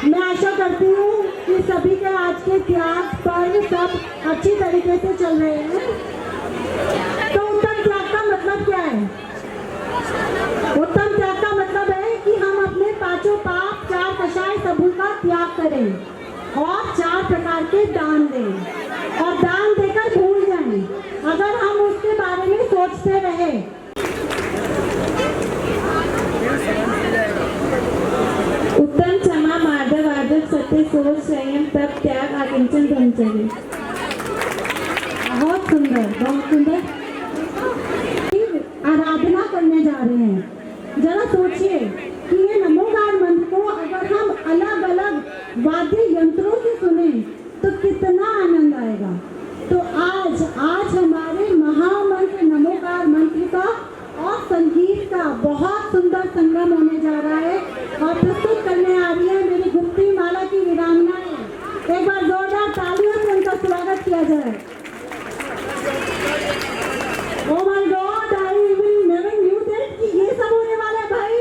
मैं आशा करती हूँ कि सभी के आज के त्याग पर सब अच्छी तरीके से चल रहे हैं। तो उत्तम त्याग का मतलब क्या है? उत्तम त्याग का मतलब है कि हम अपने पांचों पाप, चार कषाय सबूत का त्याग करें और चार प्रकार के दान दें और दान देकर भूल जाएं। अगर हम उसके बारे में सोचते रहे उत्तम क्षमा माधव आदर सत्य सोच संयम तप त्याग आकिंचन ब्रह्मचर्य। बहुत सुंदर, बहुत सुंदर। आराधना करने जा रहे हैं। जरा सोचिए कि ये नमोकार मंत्र को अगर हम अलग अलग वाद्य यंत्रों से सुने तो कितना आनंद आएगा। तो आज हमारे महामंत्र नमोकार मंत्र का और संगीत का बहुत सुंदर संगम होने जा रहा है और प्रस्तुत करने आ रही है मेरी गुप्ती माला की वीरांगनाएं। एक बार जोरदार तालियों से उनका स्वागत किया जाए। Oh my God, I even never knew that कि ये सब होने वाला है भाई।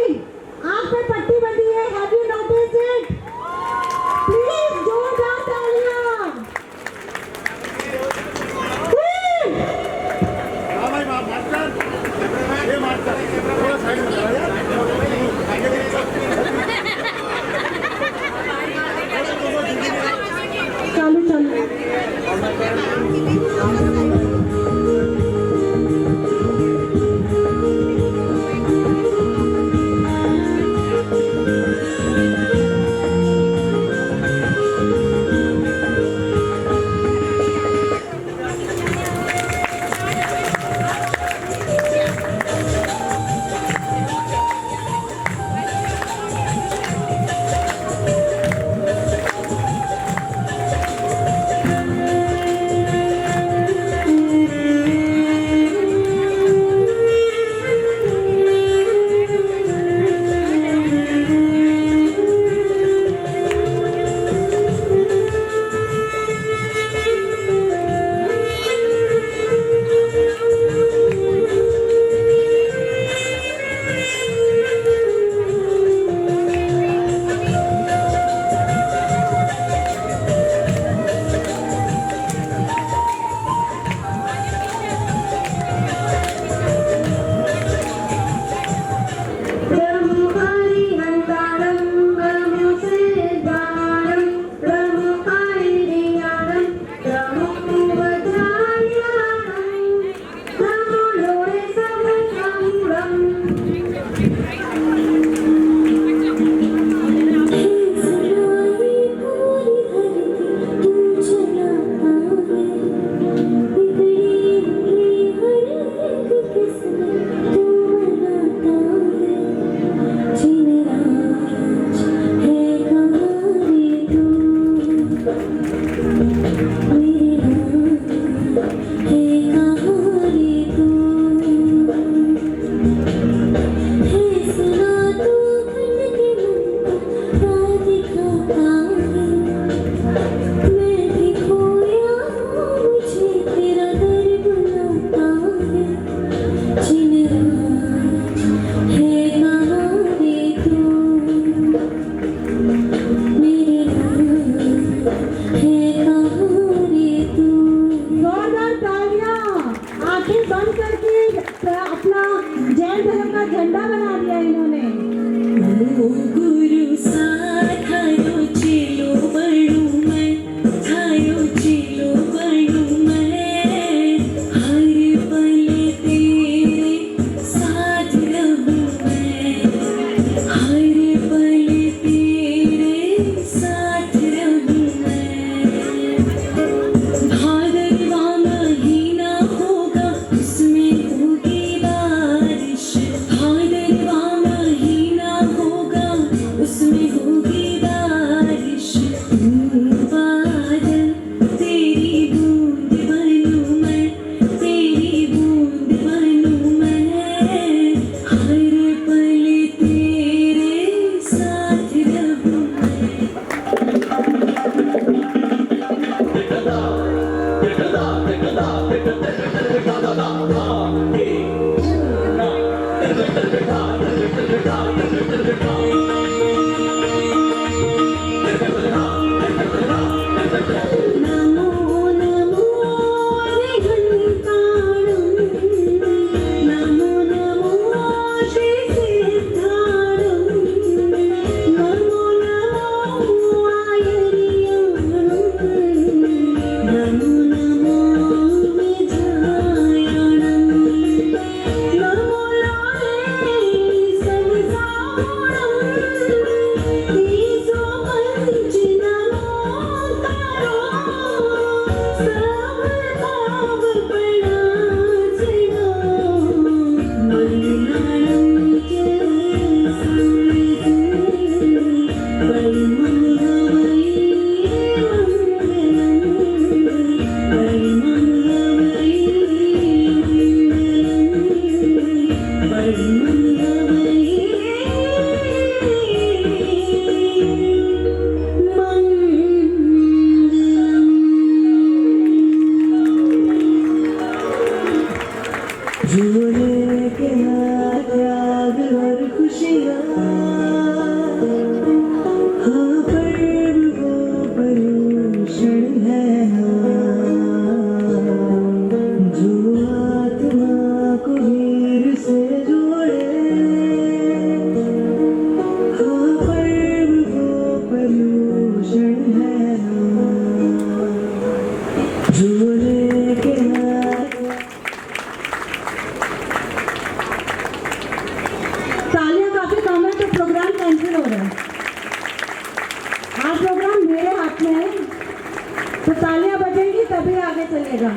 तो तालियां बजेंगी तभी आगे चलेगा।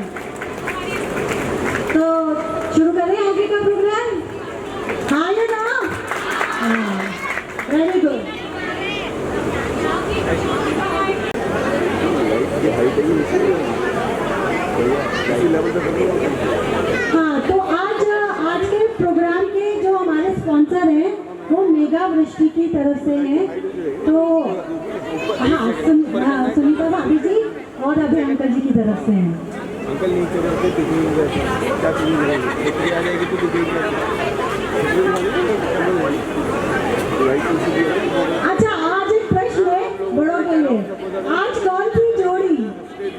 तो शुरू करें आगे का प्रोग्राम। हाँ या ना? Very good. हाँ, तो आज के प्रोग्राम के जो हमारे स्पॉन्सर हैं वो मेगा वृष्टि की तरफ से हैं। तो हाँ, सुनीता भाभी जी और अभय अंकल जी की तरफ से हैं। अंकल नीचे बैठे क्या चीज़ आ जाएगी तो अच्छा, आज एक प्रश्न है बड़ों के लिए। आज कौन सी जोड़ी,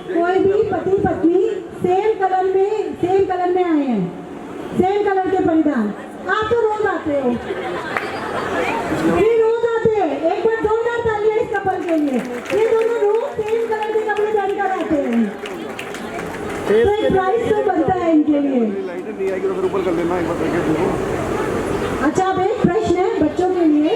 कोई भी पति पत्नी सेम कलर में आए हैं, सेम कलर के परिधान। आप तो रोज आते हो, ये रोज आते हैं। एक बार जोरदार तालियां इस कपल के लिए। ये दोनों रोज सेम कलर के कपड़े पहन कर आते हैं, तो एक प्राइस तो बनता है इनके लिए। लाइटें नहीं आएगी तो फिर ऊपर कर लेना एक बार करके देखो। अच्छा, अब एक प्रश्न है बच्चों के लिए।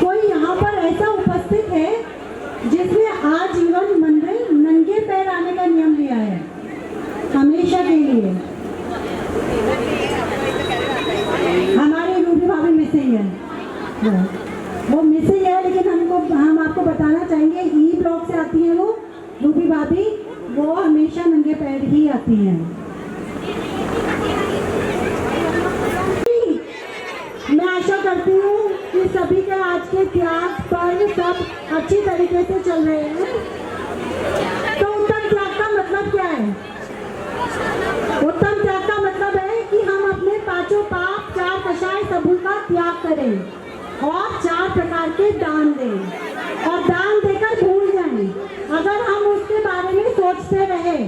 कोई यहाँ पर ऐसा उपस्थित है जिसने आजीवन मंदिर नंगे पैर आने का नियम लिया है, हमेशा के लिए? हमारी रूबी भाभी मिसिंग है, वो मिसिंग है, लेकिन हम आपको बताना चाहेंगे, ई ब्लॉक से आती हैं वो रूबी भाभी, वो हमेशा नंगे पैर ही आती हैं। मैं आशा करती हूँ कि सभी के आज के त्याग पर्व सब अच्छी तरीके से चल रहे हैं। तो उत्तम त्याग का मतलब क्या है? उत्तम त्याग का मतलब है कि हम अपने पांचों पाप, 4 कषाय सबूत का त्याग करें और 4 प्रकार के दान दें, और दान देकर भूल जाएं। अगर हम उसके बारे में सोचते रहे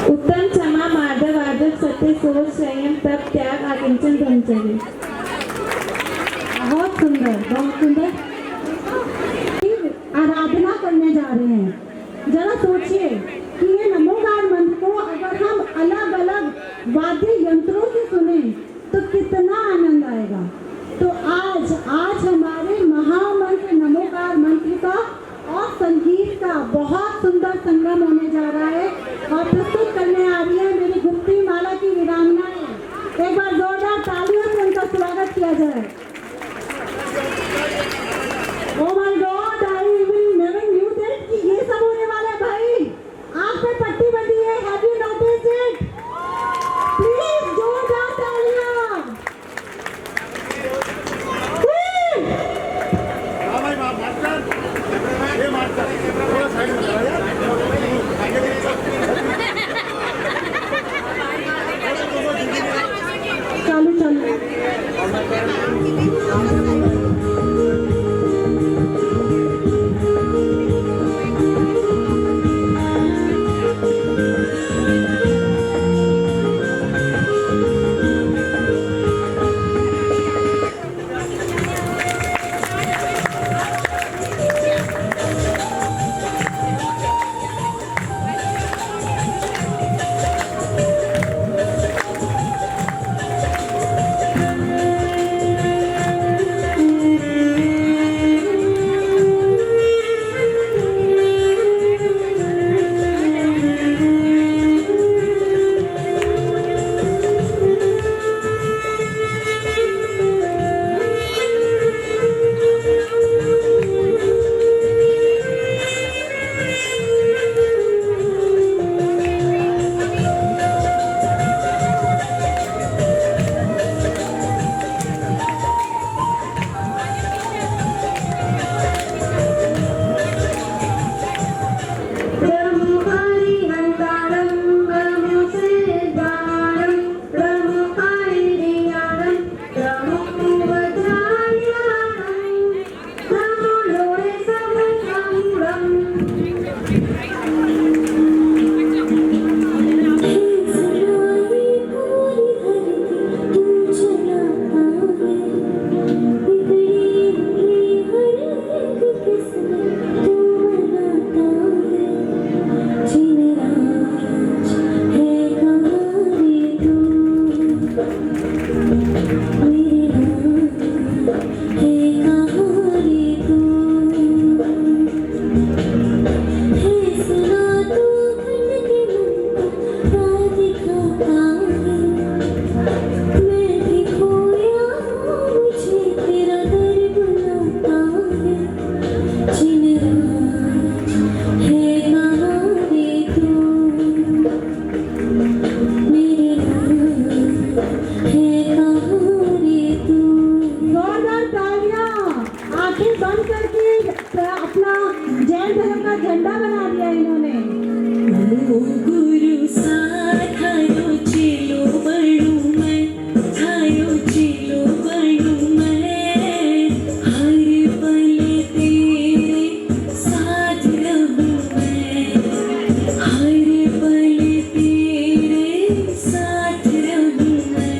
उत्तम, क्षमा, माधव, आदर, सत्य, सोच, संयम, तप, त्याग, आकिंचन, ब्रह्मचर्य। बहुत सुंदर, बहुत सुंदर। आराधना करने जा रहे हैं। जरा सोचिए कि ये नमोकार मंत्र को अगर हम अलग अलग वाद्य यंत्रों से सुने तो कितना आनंद आएगा। तो आज हमारे महामंत्र नमोकार मंत्र का और संगीत का बहुत सुंदर संगम होने जा रहा है, और प्रस्तुत करने आ रही है मेरी गुप्ती माला की वीरांगनाएं। एक बार जोरदार तालियों से उनका स्वागत किया जाए। Oh my God, I even never knew that कि ये सब होने वाला है भाई। आँख पे पट्टी बंधी है, have you noticed it? Please अपना जैन धर्म का झंडा बना दिया इन्होंने। गुरु साथ आयो चिलो बड़ू मैं, आयो चिलो बड़ू मैं, हर पल तेरे साथ रहूं मैं, हर पल तेरे साथ रहूं मैं।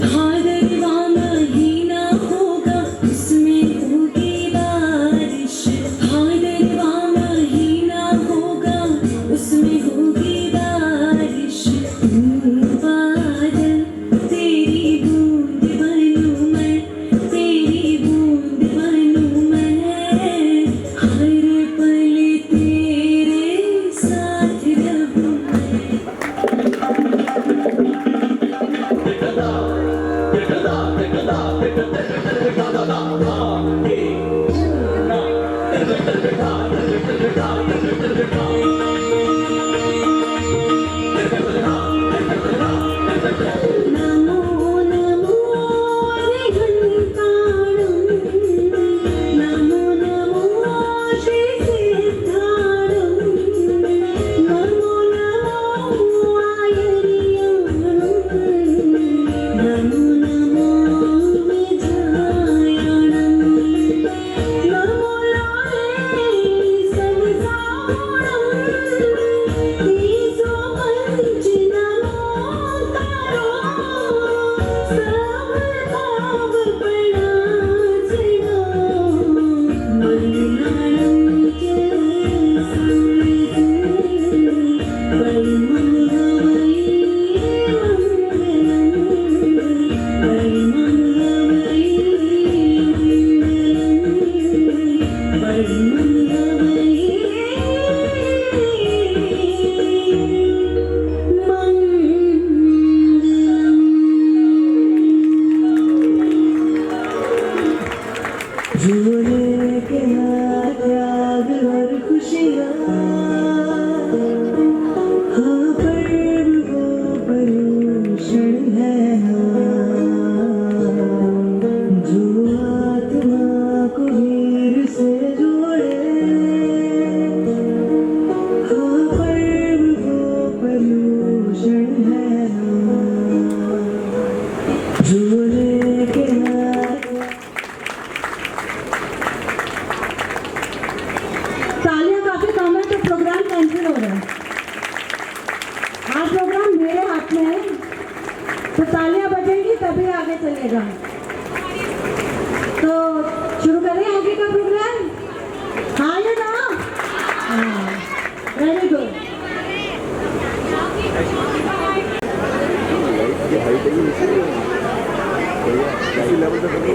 भादरवा महीना होगा उसमें होगी बारिश, भादरवा महीना होगा उसमें होगी बारिश। बादल तेरी बूंद बनूं मैं, तेरी बूंद बनूं मैं, हर पल तेरे साथ रहूं मैं। नमो नमो रे घंटाणं, नमो नमो श्री सिद्धाणं, नमो नमो आयर्याणं, नमो नमो विधायाणं, नमो लाले संसारणं, ईशो पंच नमोकारो, सब भाव प्रणासिनो, मलिनाणं च संविदं, परिमलवै झूले के त्याग और खुशियाँ, हाँ पर्व वो परुषण है जो आत्मा को वीर से जोड़े, हाँ पर्व वो परुषण है झूले के तालियां काफी कम है तो प्रोग्राम कैंसिल हो रहा है। आज प्रोग्राम मेरे हाथ में है तो तालियां बजेंगी तभी आगे चलेगा। तो शुरू करें आगे का प्रोग्राम। हाँ या ना? Very good. ये हाइट है इसी लेवल पे बनी।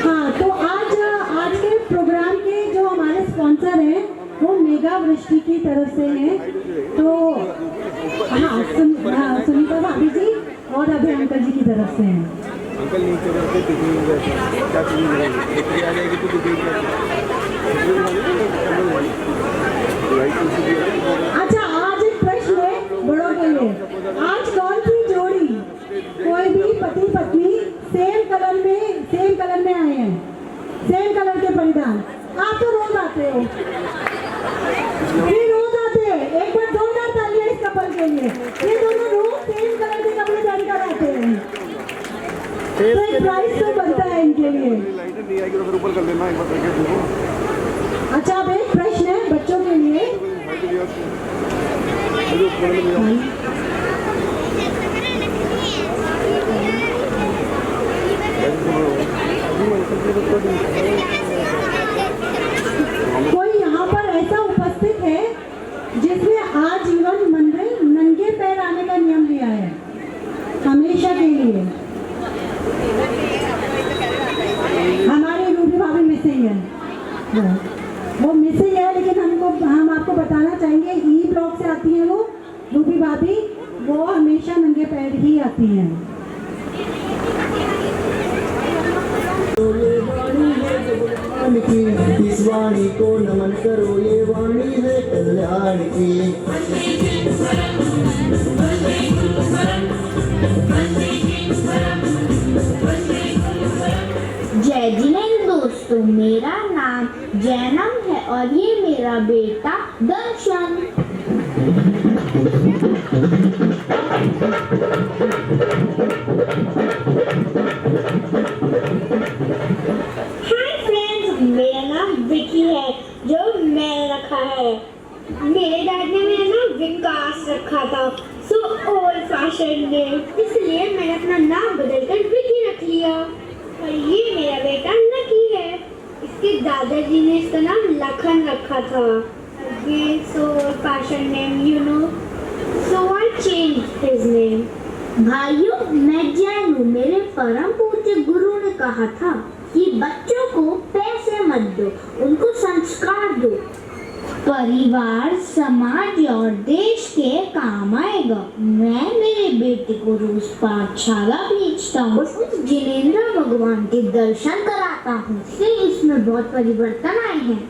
हाँ तो आज के प्रोग्राम के जो हमारे स्पॉन्सर हैं वो मेगा वृष्टि की तरफ से हैं। तो हाँ सुनीता भाभी जी और अभय अंकल जी की तरफ से हैं। अंकल नीचे करके कितनी क्या चीज़ मिलेगी देखिए आ जाएगी तो अच्छा आज एक प्रश्न है बड़ों के लिए। आज कौन सी जोड़ी कोई भी पति पत्नी सेम कलर में आए हैं, सेम कलर के परिधान। आप तो रोज आते हो, ये रोज आते हैं। एक बार जोरदार तालियां इस कपल के लिए। ये दोनों रोज सेम कलर के कपड़े पहन कर आते हैं तो एक प्राइस तो बनता है इनके लिए। लाइट नहीं आएगी तो फिर ऊपर कर लेना एक बार करके देखो। अच्छा अब एक प्रश्न है बच्चों के लिए। कोई यहाँ पर ऐसा उपस्थित है जिसने आजीवन मंदिर नंगे पैर आने का नियम लिया है हमेशा के लिए? हमारी रूबी भाभी मिसिंग है, वो मिसिंग है, लेकिन हम आपको बताना चाहेंगे ई ब्लॉक से आती हैं वो रूबी भाभी, वो हमेशा नंगे पैर ही आती हैं। इस वाणी को नमन करो, ये वाणी है कल्याण की। जय जिनेंद्र दोस्त। दोस्तों, मेरा नाम जैनम है और ये मेरा बेटा दर्शन। हाय फ्रेंड्स, मेरा नाम विकी है जो मैंने रखा है। मेरे डैड ने मेरा नाम विकास रखा था, सो ओल्ड फैशन नेम, इसलिए मैंने अपना नाम बदलकर विकी रख लिया। और ये मेरा बेटा लकी है, इसके दादाजी ने इसका नाम लखन रखा था। Again, so old fashioned name, you know. So I changed his name. भाइयों, मैं जैन हूँ। मेरे परम पूज्य गुरु ने कहा था कि बच्चों को पैसे मत दो, उनको संस्कार दो। परिवार, समाज और देश के काम आएगा। मैं मेरे बेटे को रोज पाठशाला भेजता हूँ, उस जिनेंद्र भगवान के दर्शन कराता हूँ। इसमें बहुत परिवर्तन आए हैं।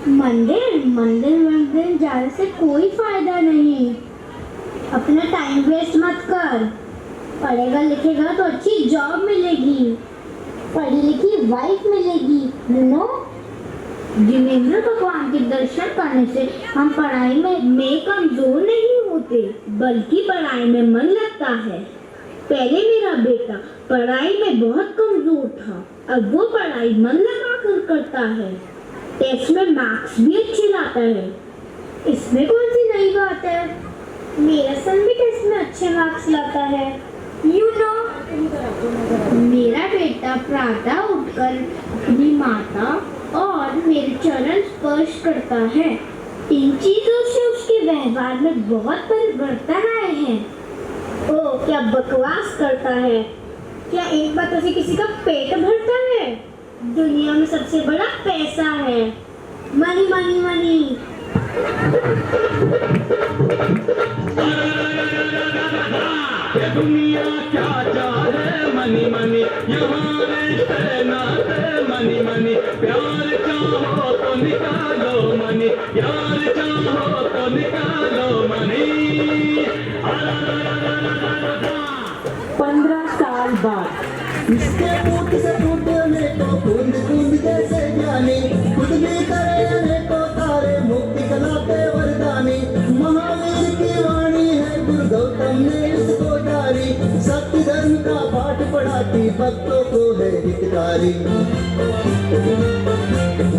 मंदिर जाने से कोई फायदा नहीं। अपना टाइम वेस्ट मत कर। पढ़ेगा लिखेगा तो अच्छी जॉब मिलेगी, पढ़ी लिखी वाइफ मिलेगी। नो, जिनेंद्र भगवान के दर्शन करने से हम पढ़ाई में कमजोर नहीं होते, बल्कि पढ़ाई में मन लगता है। पहले मेरा बेटा पढ़ाई में बहुत कमजोर था, अब वो पढ़ाई मन लगा कर करता है। टेस्ट में मार्क्स भी अच्छे लाता है। इसमें कौन सी नई बात है? मेरा सन भी टेस्ट में अच्छे मार्क्स लाता है। You know, मेरा बेटा प्रातः उठकर अपनी माता और मेरे चरण स्पर्श करता है। इन चीजों से उसके व्यवहार में बहुत परिवर्तन आए हैं। ओह, क्या बकवास करता है? क्या एक बातों से किसी का पेट भरता है? दुनिया में सबसे बड़ा पैसा है। Money money money. ये दुनिया क्या चाहे मनी मनी, यहाँ रिश्ते नाते मनी मनी। प्यार चाहो तो निकालो मनी, यार चाहो तो निकालो मनी। 15 साल बाद इसके पूत से टूटने को बूंद बूंद जैसे ज्ञानी, खुद भी करे अनेको तारे, मुक्ति कलाते वरदानी। महावीर की वाणी है, गुरु गौतम ने इसको जारी, सत्य धर्म का पाठ पढ़ाती भक्तों को है हितकारी।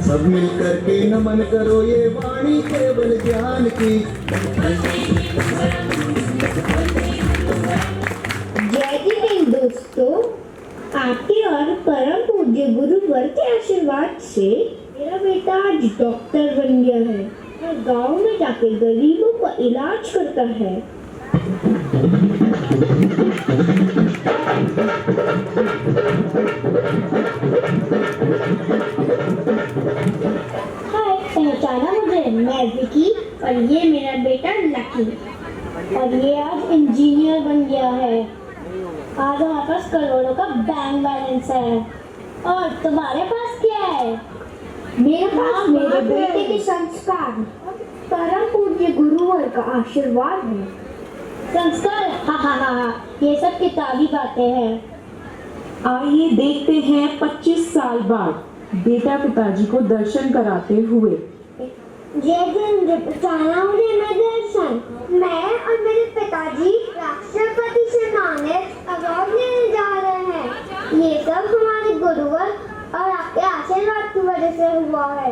सब मिल करके नमन करो ये वाणी केवल ज्ञान की। जय हिंद दोस्तों, आपके और परम पूज्य गुरुवर के आशीर्वाद से मेरा बेटा आज डॉक्टर बन गया है और गांव में जाके गरीबों का इलाज करता है। हाय, पहचाना मुझे? मैं विकी और ये मेरा बेटा लकी, और ये आज इंजीनियर बन गया है। आज हमारे पास करोड़ों का बैंक बैलेंस है। और तुम्हारे पास क्या है? मेरे पास मेरे बेटे के संस्कार, परम पूज्य गुरुवर का आशीर्वाद है। संस्कार, हा, ये सब किताबी बातें हैं। आइए देखते हैं 25 साल बाद बेटा पिताजी को दर्शन कराते हुए। जय हिंद, जाना मुझे मैं दर्शन। मैं और मेरे पिताजी राष्ट्रपति से नामित अवार्ड लेने जा रहे हैं। ये सब हमारे गुरुवर और आपके आशीर्वाद की वजह से हुआ है।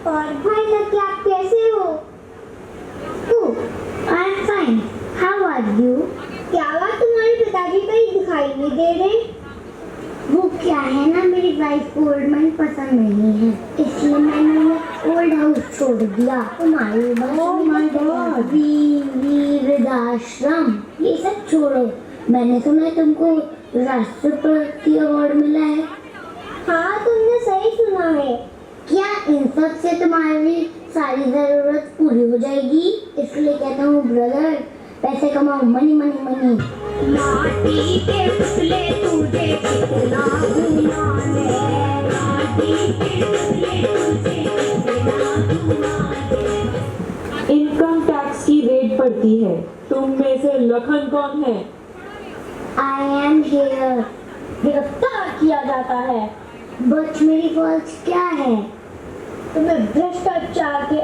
और भाई लकी, आप कैसे हो? I am fine, how are you? क्या बात, तुम्हारे पिताजी कहीं दिखाई नहीं दे रहे? वो क्या है ना, मेरी वाइफ को ओल्ड मैन पसंद नहीं है, इसलिए मैंने ओल्ड हाउस छोड़ दिया। तुम्हारी वृद्धाश्रम ये सब छोड़ो। मैंने सुना है तुमको राष्ट्रपति अवार्ड मिला है। हाँ, तुमने सही सुना है। क्या इन सब से तुम्हारी सारी जरूरत पूरी हो जाएगी? इसलिए कहता हूँ ब्रदर, पैसे कमाओ, मनी मनी मनी। माटी के पुतले तुझे कितना घुमाने, माटी के पुतले तुझे कितना घुमाने। इनकम टैक्स की रेड पड़ती है। तुम में से लखन कौन है? I am here। गिरफ्तार किया जाता है। बच मेरी फॉल्स क्या है? तुम्हें भ्रष्टाचार के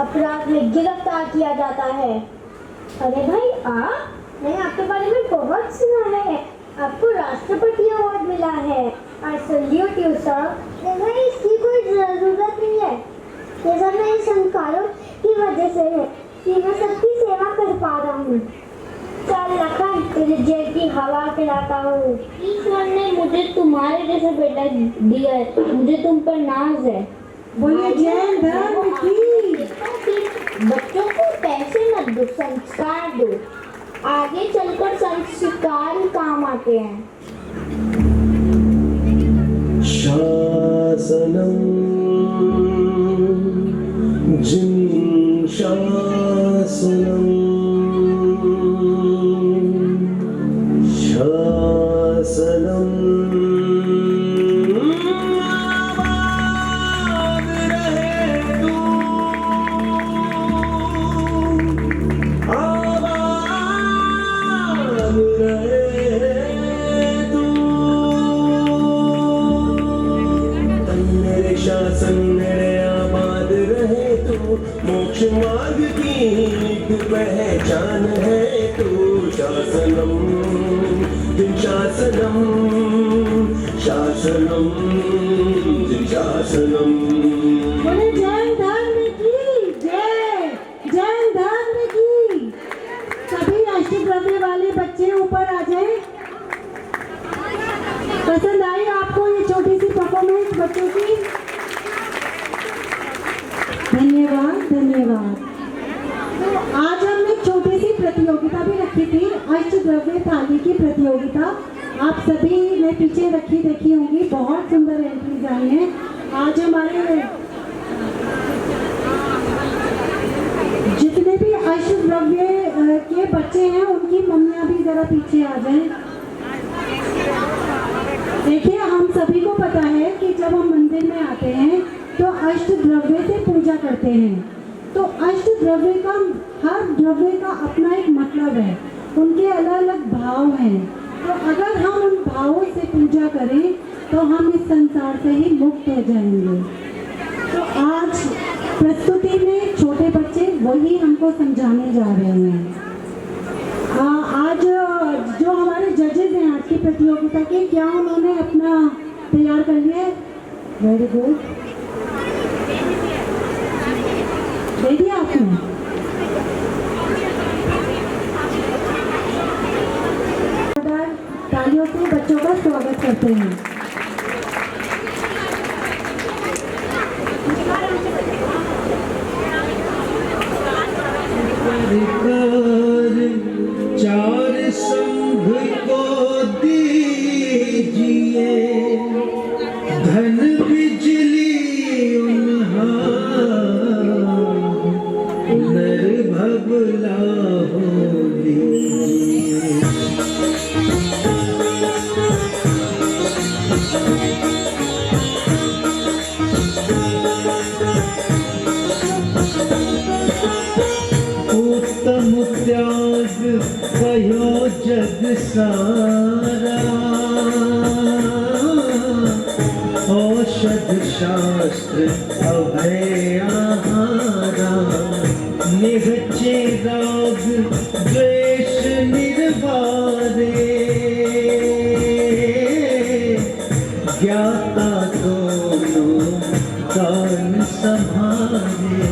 अपराध में गिरफ्तार किया जाता है। अरे भाई आप, मैंने आपके बारे में बहुत सुना है, आपको राष्ट्रपति अवार्ड मिला है। I salute you sir. भाई इसकी कोई जरूरत नहीं है, ये सब मेरे संस्कारों की वजह से है कि मैं सबकी सेवा कर पा रहा हूँ। चल लखन, तेरे जेल की हवा पिलाता हूँ। ईश्वर ने मुझे तुम्हारे जैसा बेटा दिया है, मुझे तुम पर नाज है। बोलिए जैन धर्म की। बच्चों को पैसे मत दो, संस्कार दो, आगे चलकर संस्कार काम आते हैं। शासनम जिन शासनम शासनम आबाद रहे तू, आबाद रहे तू। मेरे शासन मेरे आबाद रहे तू, मोक्ष मार्ग की एक पहचान है तू। शासनम जिन शासनम शासनम जिन शासनम। बोले जैन धर्म की जय, जैन धर्म की। सभी अष्टद्रव्य वाले बच्चे ऊपर आ जाएं। पसंद आई आपको ये छोटी सी परफॉर्मेंस बच्चों की? धन्यवाद धन्यवाद। आज हमने एक छोटी सी प्रतियोगिता भी रखी थी, अष्टद्रव्य थाली की प्रतियोगिता। आप सभी ने पीछे रखी देखी होंगी, बहुत सुंदर एंट्रीज आई हैं। आज हमारे जितने भी अष्टद्रव्य के बच्चे हैं उनकी मम्मियाँ भी जरा पीछे आ जाएं। देखिए, हम सभी को पता है कि जब हम मंदिर में आते हैं तो अष्टद्रव्य से पूजा करते हैं। तो अष्टद्रव्य का, हर द्रव्य का अपना एक मतलब है, उनके अलग अलग भाव हैं। तो अगर हम उन भावों से पूजा करें तो हम इस संसार से ही मुक्त हो जाएंगे। तो आज प्रस्तुति में छोटे बच्चे वही हमको समझाने जा रहे हैं। आज जो हमारे जजेस हैं आज की प्रतियोगिता के, क्या उन्होंने अपना तैयार कर लिया है? वेरी गुड, दे दिया आपने? तालियों से बच्चों का स्वागत करते हैं। चार संघ को दीजिए, धन बिजली नर भबला हो लीजिए। उत्तम त्याग भयो जग सारा, औषध शास्त्र अभय आहारा। निहचे राग द्वेष निर्वारे, ज्ञाता दोनों कान संभाले।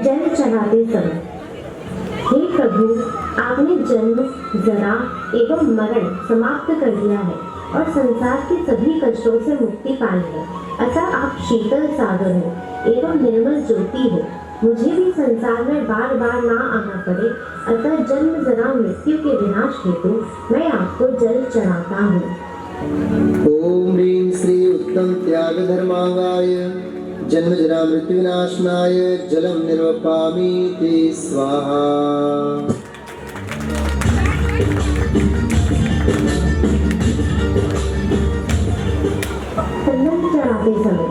जल चढ़ाते समय, हे प्रभु, आपने जन्म, जरा एवं मरण समाप्त कर दिया है और संसार के सभी कष्टों से मुक्ति पाई है। अतः आप शीतल सागर हो एवं निर्मल ज्योति हो। मुझे भी संसार में बार बार ना आना पड़े, अतः जन्म जरा मृत्यु के विनाश हेतु मैं आपको जल चढ़ाता हूँ। ओम ह्रीं श्री उत्तम त्याग धर्मांगाय, जन्म जरा मृत्यु विनाशनाय जलम निर्वपामीति स्वाहा। चंदन चढ़ाते समय,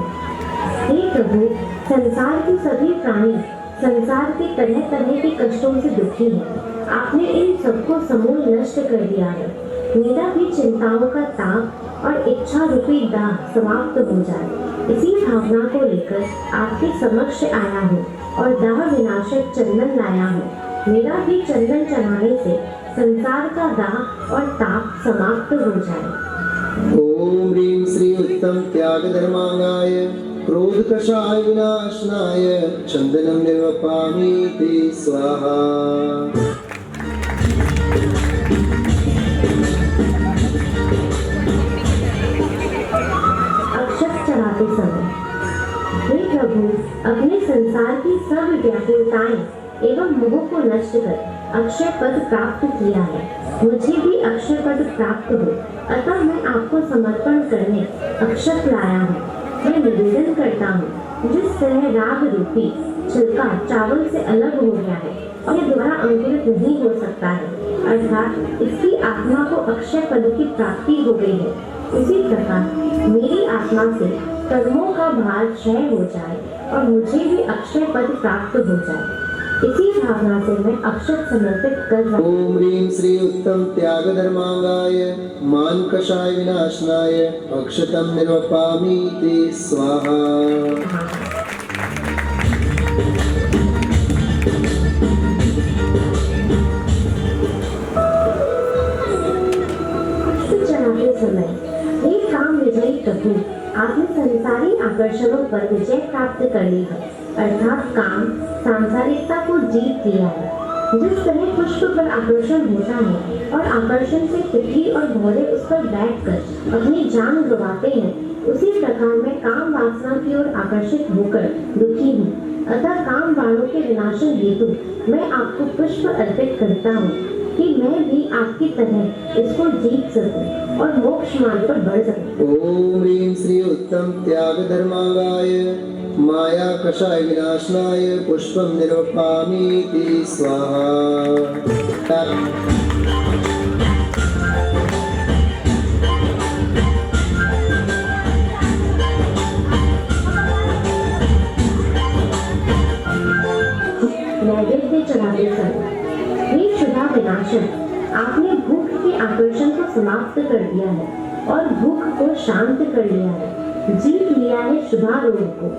हे प्रभु, संसार के सभी प्राणी संसार के तरह तरह के कष्टों से दुखी हैं। आपने इन सबको समूल नष्ट कर दिया है। मेरा भी चिंताओं का ताप और इच्छा रूपी दाह समाप्त हो जाए, इसी भावना को लेकर आपके समक्ष आया हूँ और दाह विनाशक चंदन लाया हूँ। मेरा भी चंदन चढ़ाने से संसार का दाह और ताप समाप्त हो जाए। ओम ह्रीं श्री उत्तम त्याग धर्मांगाय क्रोध कषाय विनाशनाय चंदनम निर्वपामि ते स्वाहा। अक्षत चढ़ाते समय, हे प्रभु, अपने संसार की सब व्याकुलताएं एवं मोह को नष्ट कर अक्षय पद प्राप्त किया है। मुझे भी अक्षय पद प्राप्त हो, अतः मैं आपको समर्पण करने अक्षत लाया हूँ। मैं निवेदन करता हूँ, जिस तरह राग रूपी छिलका चावल से अलग हो गया है और ये दोबारा अंकुरित नहीं हो सकता है, अर्थात इसकी आत्मा को अक्षय पद की प्राप्ति हो गई है, उसी प्रकार मेरी आत्मा से कर्मों का भार क्षय हो जाए और मुझे भी अक्षय पद प्राप्त हो जाए, इसी भावना से मैं अक्षत समर्पित कर रहा हूँ। ओम ह्रीं श्री उत्तम त्याग धर्मांगाय मान कषाय विनाशनाय अक्षतम निर्वपामि ते स्वाहा। चढ़ाते समय, हे काम विजयी प्रभु, आपने संसारी आकर्षणों पर विजय प्राप्त कर ली है, अर्थात काम सांसारिकता को जीत लिया है। जिस तरह पुष्प पर आकर्षण होता है और आकर्षण से तितली और भौरे उस पर बैठकर अपनी जान गंवाते हैं, उसी प्रकार मैं काम वासना की ओर आकर्षित होकर दुखी हूँ। अतः काम वालों के विनाशन हेतु मैं आपको पुष्प अर्पित करता हूँ कि मैं भी आपकी तरह इसको जीत सकूं और मोक्ष मार्ग पर बढ़ सकूं। ओम ह्रीं श्री उत्तम त्याग धर्मांगाय माया कषाय विनाशनाय पुष्पम निर्वपामि ते स्वाहा। नैवेद्य चढ़ाते समय, हे क्षुधा विनाशक, आपने भूख के आकर्षण को समाप्त कर दिया है और भूख को शांत कर लिया है, जीत लिया है क्षुधा रोग को।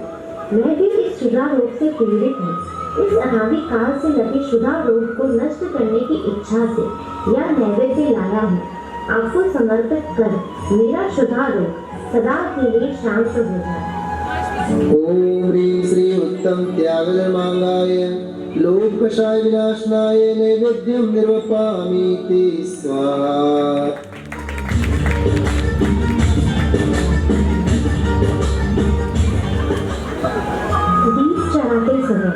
मैं भी इस क्षुधा रोग से पीड़ित हूँ। इस अनादि काल से लगे क्षुधा रोग को नष्ट करने की इच्छा से यह नैवेद्य लाया हूँ। आपको समर्पित कर मेरा क्षुधा रोग सदा के लिए शांत हो जाए। ओम ह्रीं श्री उत्तम त्याग धर्मांगाय लोभ कषाय विनाशनाय नैवेद्यम निर्वपामि ते स्वाहा। दीप चढ़ाते समय,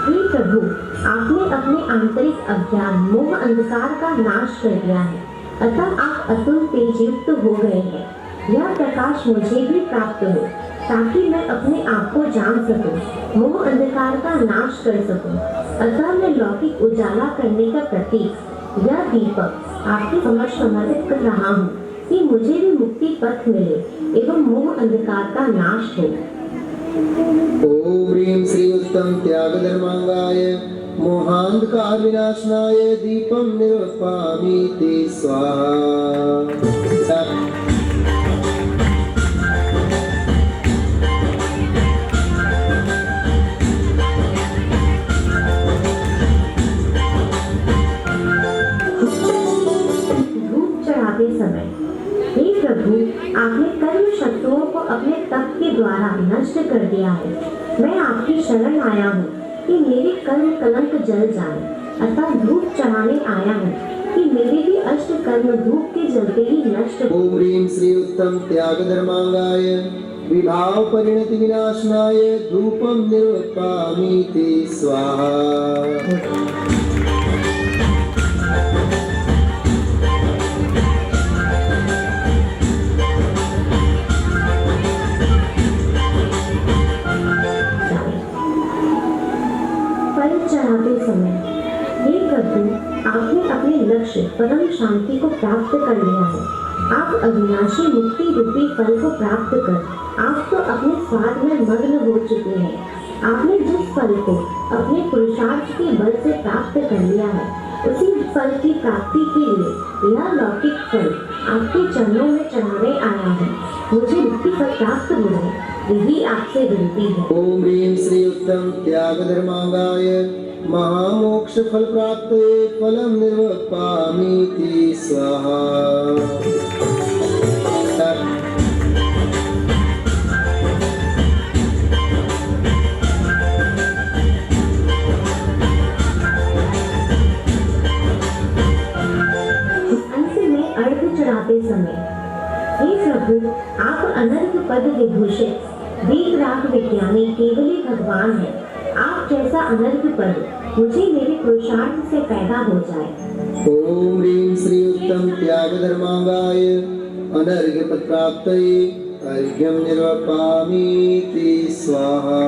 हे प्रभु, आपने अपने आंतरिक अज्ञान मोह अंधकार का नाश कर दिया है, अतः आप अतुल तेज युक्त हो गए हैं। यह प्रकाश मुझे भी प्राप्त हो ताकि मैं अपने आप को जान सकूं, मोह अंधकार का नाश कर सकूं। अतः मैं लौकिक उजाला करने का प्रतीक यह दीपक आपके समक्ष समर्पित कर रहा हूँ कि मुझे भी मुक्ति पथ मिले एवं मोह अंधकार का नाश हो। ओम ह्रीं श्री उत्तम त्याग धर्मांगाय मोहांधकार विनाशनाय दीपम निर्वपामि ते स्वाहा। धूप चढ़ाते समय, हे प्रभु, आपने कर्म शत्रुओं को अपने तप के द्वारा नष्ट कर दिया है। मैं आपकी शरण आया हूँ कि मेरे कर्म कलंक जल जाए, अतः धूप चढ़ाने आया हूँ कि मेरे भी अष्ट कर्म धूप के जलते ही नष्ट हो। ओम ह्रीं श्री उत्तम त्याग धर्मांगाय विभाव परिणति विनाशनाय धूपम निर्वपामि ते स्वाहा। फल चढ़ाते समय, हे प्रभु, आपने अपने लक्ष्य परम शांति को प्राप्त कर लिया है। आप अविनाशी मुक्ति रूपी फल को प्राप्त कर आप तो अपने स्वाद में मग्न हो चुके हैं। आपने जिस फल को अपने पुरुषार्थ के बल से प्राप्त कर लिया है, उसी फल की प्राप्ति के लिए यह लौकिक फल आपके चरणों में चढ़ाने आया है। मुझे मुक्ति फल प्राप्त हो जाए, यही आपसे विनती है। ओम ह्रीं श्री उत्तम त्याग धर्मांगाय महामोक्ष फल प्राप्त फलम निर्वपामीति स्वाहा। अंत में अर्घ चढ़ाते समय हे प्रभु, आप अनर्घ पद विभूषित दीपराग विज्ञानी केवली भगवान हैं। आप जैसा अनर्घ पद मुझे मेरे पुरुषार्थ से पैदा हो जाए। ओम ह्रीं श्री उत्तम त्याग धर्मांगाय अनर्घ्य पद प्राप्तये अर्घ्यं निर्वपामीति स्वाहा।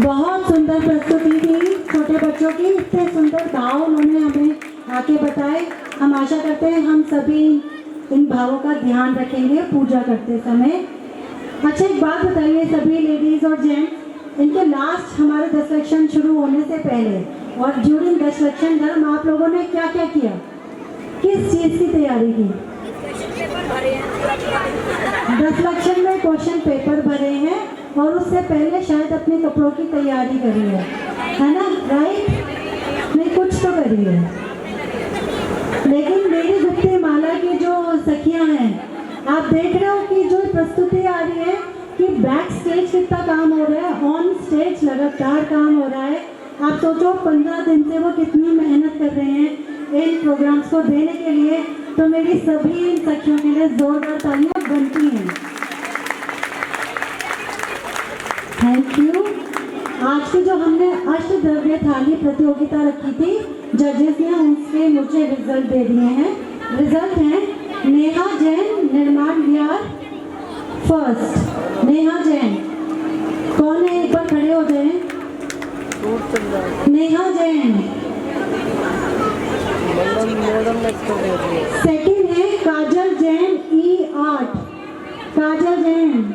बहुत सुंदर प्रस्तुति थी छोटे बच्चों की। इतने सुंदर भाव उन्होंने हमें आके बताए। हम आशा करते हैं हम सभी इन भावों का ध्यान रखेंगे पूजा करते समय। अच्छा, एक बात बताइए सभी लेडीज और जेंट्स, इनके लास्ट हमारे 10 लक्षण शुरू होने से पहले और ड्यूरिंग 10 लक्षण धर्म आप लोगों ने क्या क्या किया, किस चीज़ की तैयारी की? 10 लक्षण में क्वेश्चन पेपर भरे हैं और उससे पहले शायद अपने कपड़ों की तैयारी करी है ना? राइट? नहीं, कुछ तो करी है। लेकिन मेरी गुप्ती माला की जो सखियां हैं, आप देख रहे हो कि जो प्रस्तुति आ रही है कि बैक स्टेज कितना काम हो रहा है, ऑन स्टेज लगातार काम हो रहा है। आप सोचो 15 दिन से वो कितनी मेहनत कर रहे हैं इन प्रोग्राम्स को देने के लिए। तो मेरी सभी सखियों के लिए जोरदार तालियां बनती हैं। Thank you. आज की जो हमने अष्टद्रव्य थाली प्रतियोगिता रखी थी, जजेस ने उसके मुझे रिजल्ट दे दिए हैं। रिजल्ट हैं नेहा जैन, निर्माण विहार फर्स्ट। नेहा जैन कौन है, एक बार खड़े हो जाए। नेहा जैन। सेकंड है काजल जैन, E8। काजल जैन।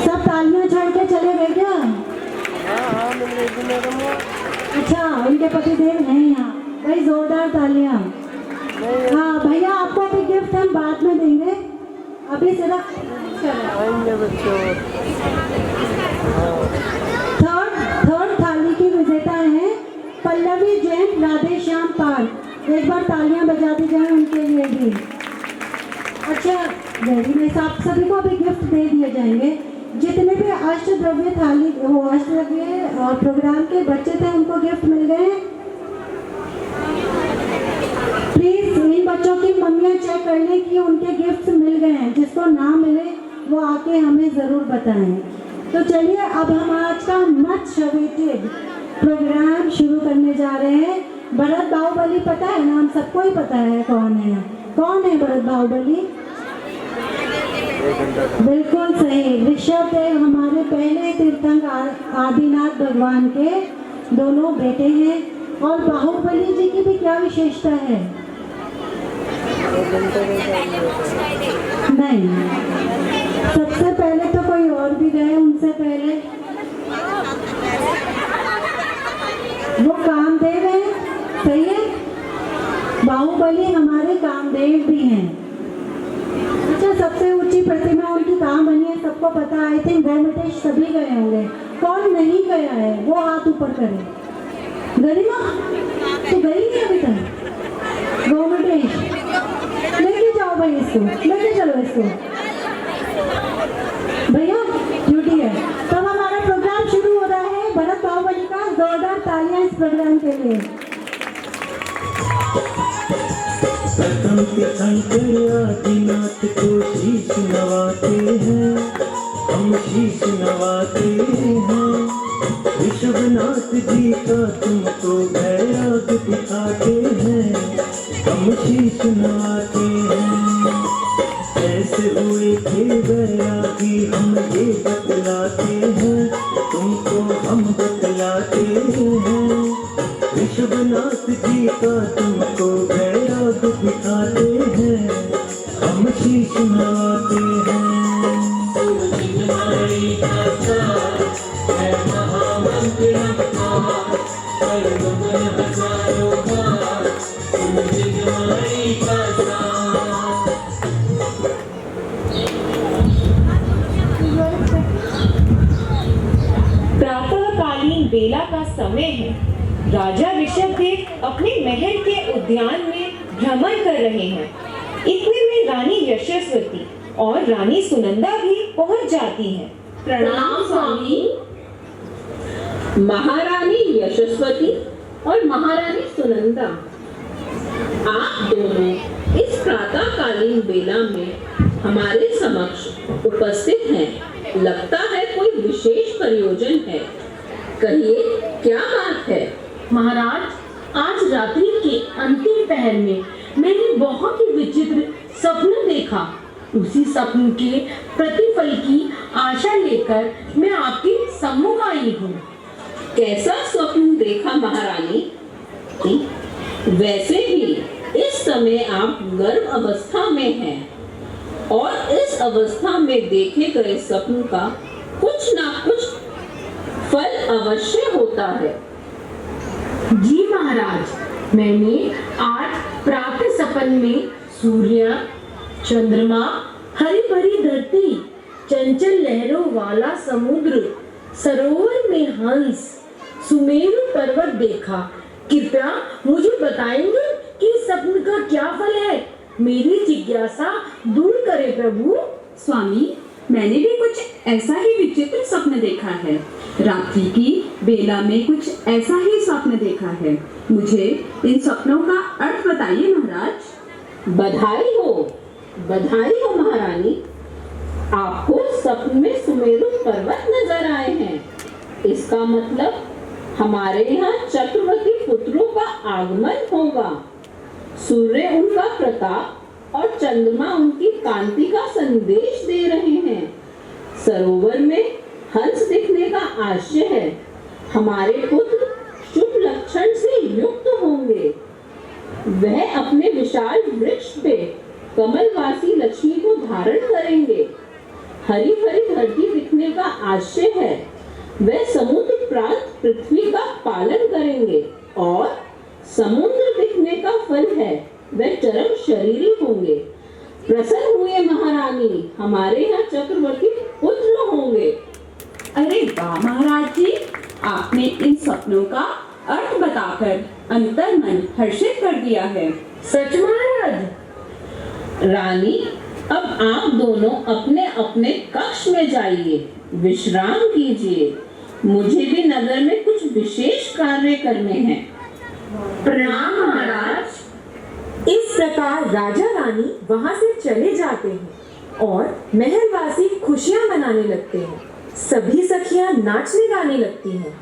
सब तालियां छोड़ के चले गए क्या? अच्छा, उनके पति देव हैं यहाँ। भाई जोरदार तालियां। हाँ भैया, आपको अभी गिफ्ट हम बाद में देंगे, अभी सिर्फ थर्ड थाली की विजेता है पल्लवी जैन, राधे श्याम पार्क। एक बार तालियां बजा दी जाए उनके लिए भी। अच्छा, वेरी नाइस। आप सभी को अभी गिफ्ट दे दिए जाएंगे। जितने भी अष्टद्रव्य थाली वो अष्टद्रव्य प्रोग्राम के बच्चे थे उनको गिफ्ट मिल गए। प्लीज इन बच्चों की मम्मियाँ चेक कर लें कि उनके गिफ्ट मिल गए हैं। जिसको ना मिले वो आके हमें ज़रूर बताएं। तो चलिए अब हम आज का मच अवेटेड प्रोग्राम शुरू करने जा रहे हैं। भरत बाहुबली पता है ना? हम सबको ही पता है कौन है। कौन है भरत बाहुबली? बिल्कुल सही, ऋषभ देव हमारे पहले तीर्थंकर आदिनाथ भगवान के दोनों बेटे हैं। और बाहुबली जी की भी क्या विशेषता है? नहीं, सबसे पहले तो कोई और भी गए उनसे पहले। वो कामदेव है, सही है। बाहुबली हमारे कामदेव भी हैं। अच्छा, सबसे ऊंची प्रतिमा उनकी कहाँ बनी है सबको पता है। आई थिंक गोमटेश सभी गए होंगे। कौन नहीं गया है वो हाथ ऊपर करे। गरिमा तो गई नहीं अभी तक। गोमटेश लेके जाओ भाई, इसको लेके चलो इसको भैया, ड्यूटी है। तब हमारा प्रोग्राम शुरू हो रहा है भरत बाहुबली का। जोरदार तालियां इस प्रोग्राम के लिए। प्रथम तीर्थंकर आदिनाथ को शीश नवाते हैं, हम शीश नवाते हैं। विश्वनाथ जी का तुमको वैराग दिखाते हैं, हम शीश नवाते हैं। कैसे हुए थे वैरागी हम ये बतलाते हैं, तुमको हम बतलाते हैं। विश्वनाथ जी का तुमको वैराग दिखाते हैं, हम शीश नवाते हैं। प्रातःकालीन बेला का समय है। राजा ऋषभदेव अपने महल के उद्यान में भ्रमण कर रहे हैं। इतने में रानी यशस्वती और रानी सुनंदा भी पहुंच जाती हैं। प्रणाम स्वामी। महारानी यशस्वती और महारानी सुनंदा, आप दोनों इस प्रातःकालीन बेला में हमारे समक्ष उपस्थित हैं। लगता है कोई विशेष प्रयोजन है, कहिए क्या बात है? महाराज, आज रात्रि के अंतिम पहर में मैंने बहुत ही विचित्र स्वप्न देखा। उसी स्वप्न के प्रतिफल की आशा लेकर मैं आपके सम्मुख आई हूँ। कैसा स्वप्न देखा महारानी? वैसे भी इस समय आप गर्भ अवस्था में हैं और इस अवस्था में देखे गए स्वप्न का कुछ ना कुछ फल अवश्य होता है। जी महाराज, मैंने आज प्रातः सपन में सूर्य, चंद्रमा, हरी भरी धरती, चंचल लहरों वाला समुद्र, सरोवर में हंस, सुमेरु पर्वत देखा। कृपया मुझे बताएंगे कि स्वप्न का क्या फल है? मेरी जिज्ञासा दूर करे प्रभु। स्वामी, मैंने भी कुछ ऐसा ही विचित्र स्वप्न देखा है। रात्रि की बेला में कुछ ऐसा ही स्वप्न देखा है। मुझे इन स्वप्नों का अर्थ बताइए महाराज। बधाई हो महारानी। आपको स्वप्न में सुमेरु पर्वत नजर आए हैं। इसका मतलब हमारे यहाँ चक्रवर्ती पुत्रों का आगमन होगा। सूर्य उनका प्रताप और चंद्रमा उनकी कांति का संदेश दे रहे हैं। सरोवर में हंस दिखने का आशय है। हमारे पुत्र शुभ लक्षण से युक्त होंगे। वह अपने विशाल वृक्ष पे कमलवासी लक्ष्मी को धारण करेंगे। हरी भरी धरती दिखने का आशय है। वह समुद्र प्रांत पृथ्वी का पालन करेंगे और समुद्र दिखने का फल है वह चरम शरीरी होंगे। प्रसन्न हुए महारानी, हमारे यहाँ चक्रवर्ती पुत्र होंगे। अरे वाह महाराज जी, आपने इन स्वप्नों का अर्थ बताकर अंतर मन हर्षित कर दिया है। सच महाराज। रानी, अब आप दोनों अपने अपने कक्ष में जाइए, विश्राम कीजिए। मुझे भी नगर में कुछ विशेष कार्य करने हैं। प्रणाम महाराज। इस प्रकार राजा रानी वहां से चले जाते हैं और महलवासी खुशियां मनाने लगते हैं। सभी सखियां नाचने गाने लगती हैं।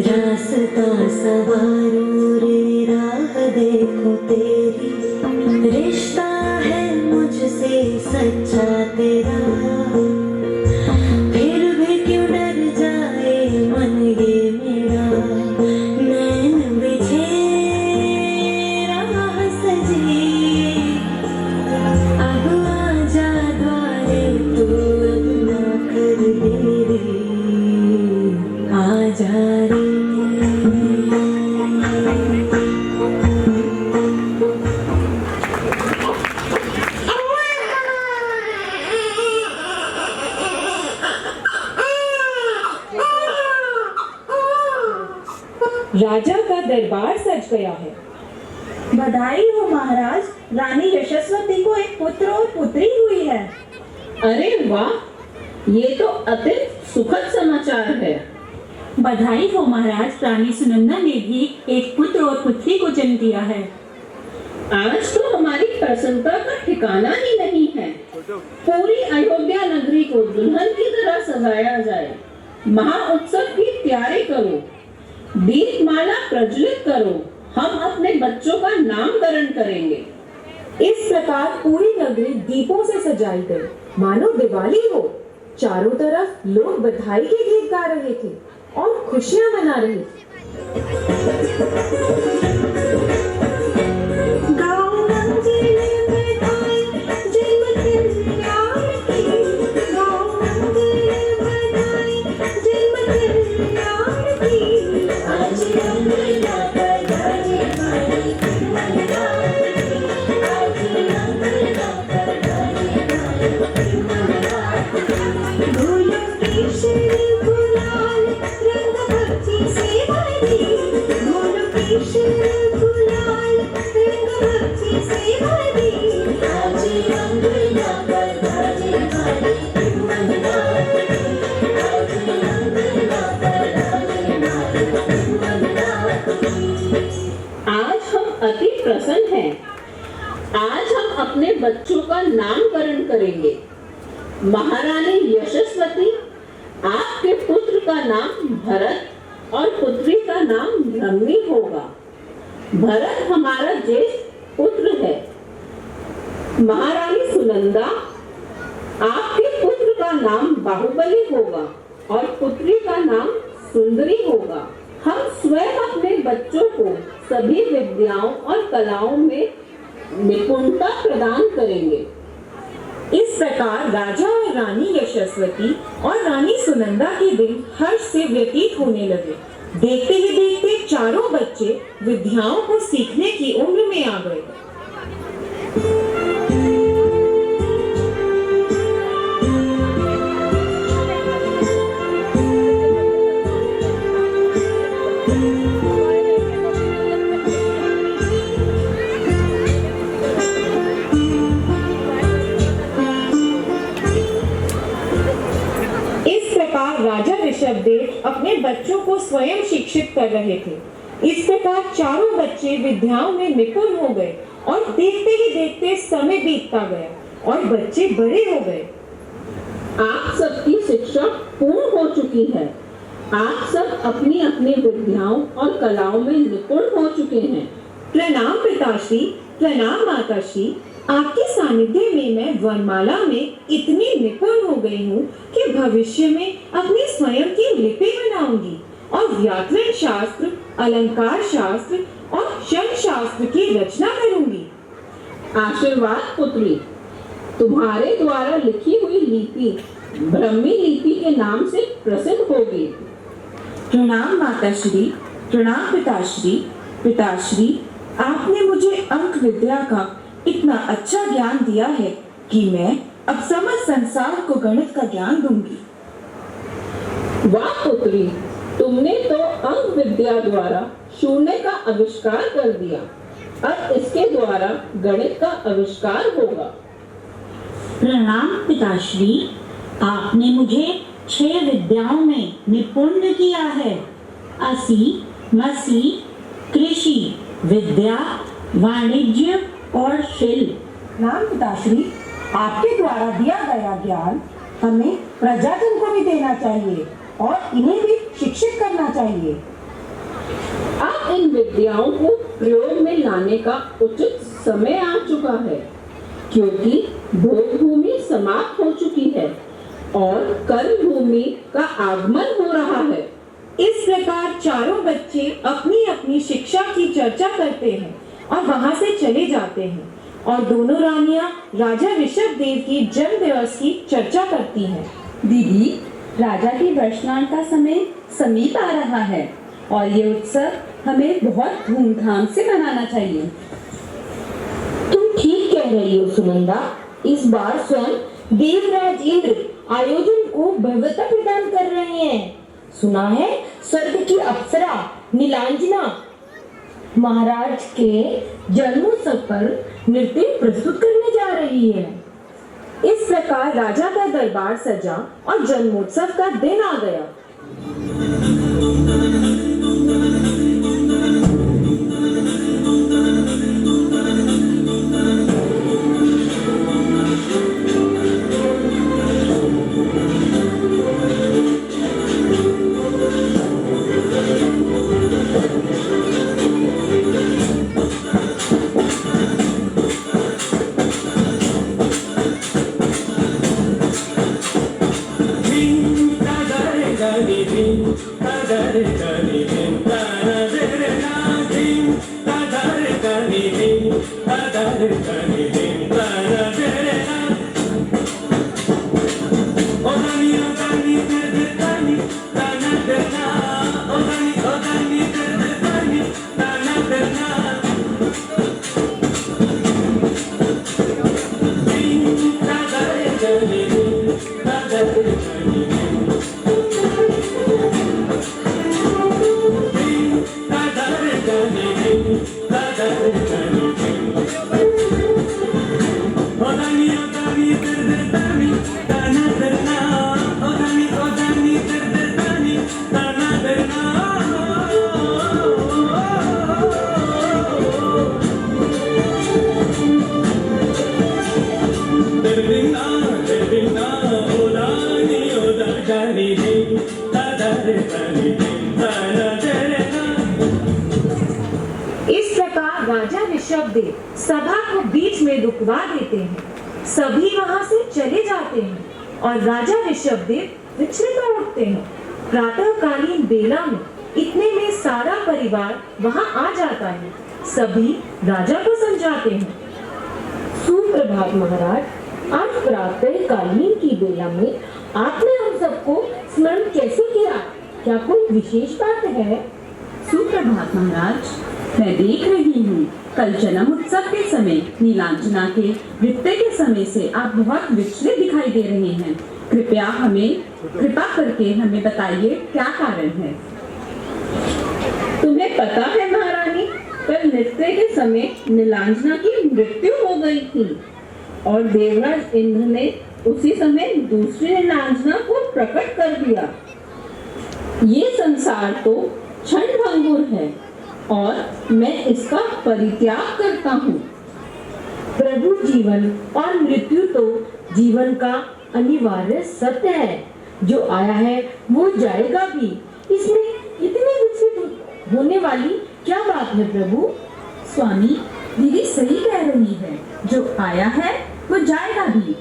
रास्ता सवारो रे, राह देखो तेरी, रिश्ता है मुझसे सच्चा तेरा, फिर भी क्यों डर जाए मन ये मेरा, नैन दरबार सज गया है। बधाई हो महाराज, रानी यशस्वती को एक पुत्र और पुत्री हुई है। अरे वाह, ये तो अत्यंत सुखद समाचार है। बधाई हो महाराज, रानी सुनंदा ने भी एक पुत्र और पुत्री को जन्म दिया है। आज तो हमारी प्रसन्नता का ठिकाना ही नहीं है। पूरी अयोध्या नगरी को दुल्हन की तरह सजाया जाए। महाउत्सव की तैयारी करो, दीपमाला प्रज्वलित करो। हम अपने बच्चों का नामकरण करेंगे। इस प्रकार पूरी नगरी दीपों से सजाई गई, मानो दिवाली हो। चारों तरफ लोग बधाई के गीत गा रहे थे और खुशियां मना रहे थे। अति प्रसन्न हैं। आज हम अपने बच्चों का नामकरण करेंगे। महारानी यशस्वती, आपके पुत्र का नाम भरत और पुत्री का नाम ब्रह्मी होगा। भरत हमारा ज्येष्ठ पुत्र है। महारानी सुनंदा, आपके पुत्र का नाम बाहुबली होगा और पुत्री का नाम सुंदरी होगा। हम स्वयं अपने बच्चों को सभी विद्याओं और कलाओं में निपुणता प्रदान करेंगे। इस प्रकार राजा और रानी यशस्वती और रानी सुनंदा के दिन हर्ष से व्यतीत होने लगे। देखते ही देखते चारों बच्चे विद्याओं को सीखने की उम्र में आ गए। राजा ऋषभदेव अपने बच्चों को स्वयं शिक्षित कर रहे थे। इस प्रकार चारों बच्चे विद्याओं में निपुण हो गए और देखते ही देखते समय बीतता गया और बच्चे बड़े हो गए। आप सबकी शिक्षा पूर्ण हो चुकी है। आप सब अपनी अपनी विद्याओं और कलाओं में निपुण हो चुके हैं। प्रणाम पिताश्री, प्रणाम माताश्री। आपके सानिध्य में मैं वरमाला में इतनी निपुण हो गई हूँ कि भविष्य में अपनी स्वयं की लिपि बनाऊंगी और व्याकरण शास्त्र, अलंकार शास्त्र और शब्द शास्त्र की रचना करूंगी। आशीर्वाद पुत्री, तुम्हारे द्वारा लिखी हुई लिपि ब्रह्मी लिपि के नाम से प्रसिद्ध होगी। प्रणाम माताश्री, प्रणाम पिताश्री। पिताश्री, आपने मुझे अंक विद्या का इतना अच्छा ज्ञान दिया है कि मैं अब समस्त संसार को गणित का ज्ञान दूंगी। वाह पुत्री, तुमने तो अंक विद्या द्वारा शून्य का आविष्कार कर दिया। अब इसके द्वारा गणित का आविष्कार होगा। प्रणाम पिताश्री, आपने मुझे 6 विद्याओं में निपुण किया है। असी, मसी, कृषि, विद्या, वाणिज्य और शिल्प। नाम पिताश्री, आपके द्वारा दिया गया ज्ञान हमें प्रजाजन को भी देना चाहिए और इन्हें भी शिक्षित करना चाहिए। अब इन विद्याओं को प्रयोग में लाने का उचित समय आ चुका है, क्योंकि भोग भूमि समाप्त हो चुकी है और कर्म भूमि का आगमन हो रहा है। इस प्रकार चारों बच्चे अपनी अपनी शिक्षा की चर्चा करते हैं और वहां से चले जाते हैं और दोनों रानियां राजा ऋषभदेव की जन्म दिवस की चर्चा करती हैं। दीदी, राजा की वर्षगांठ का समय समीप आ रहा है और ये उत्सव हमें बहुत धूमधाम से मनाना चाहिए। तुम ठीक कह रही हो सुनंदा। इस बार स्वयं देवराज इंद्र आयोजन को भव्यता प्रदान कर रहे हैं। सुना है स्वर्ग की अप्सरा नीलांजना महाराज के जन्मोत्सव पर नृत्य प्रस्तुत करने जा रही है। इस प्रकार राजा का दरबार सजा और जन्मोत्सव का दिन आ गया। इस प्रकार राजा ऋषभदेव सभा को बीच में रुकवा देते हैं। सभी वहां से चले जाते हैं और राजा ऋषभदेव विचलित उठते हैं। प्रातःकालीन बेला में इतने में सारा परिवार वहां आ जाता है। सभी राजा को समझाते हैं। सुप्रभात महाराज, आज प्रातःकालीन की बेला में आपने हम सबको स्मरण कैसे किया? क्या कोई विशेष बात है? सुप्रभात महाराज, मैं देख रही हूँ कल जन्म उत्सव के समय नीलांजना के नृत्य के समय से आप बहुत विचलित दिखाई दे रहे हैं। कृपा करके हमें बताइए क्या कारण है। तुम्हें पता है महारानी, कल नृत्य के समय नीलांजना की मृत्यु हो गई थी और देवराज इंद्र ने उसी समय दूसरी नीलांजना को प्रकट कर दिया। ये संसार तो क्षणभंगुर है और मैं इसका परित्याग करता हूँ। प्रभु, जीवन और मृत्यु तो जीवन का अनिवार्य सत्य है। जो आया है वो जाएगा भी। इसमें इतने विचलित होने वाली क्या बात है प्रभु? स्वामी, दीदी सही कह रही है। जो आया है वो जाएगा भी।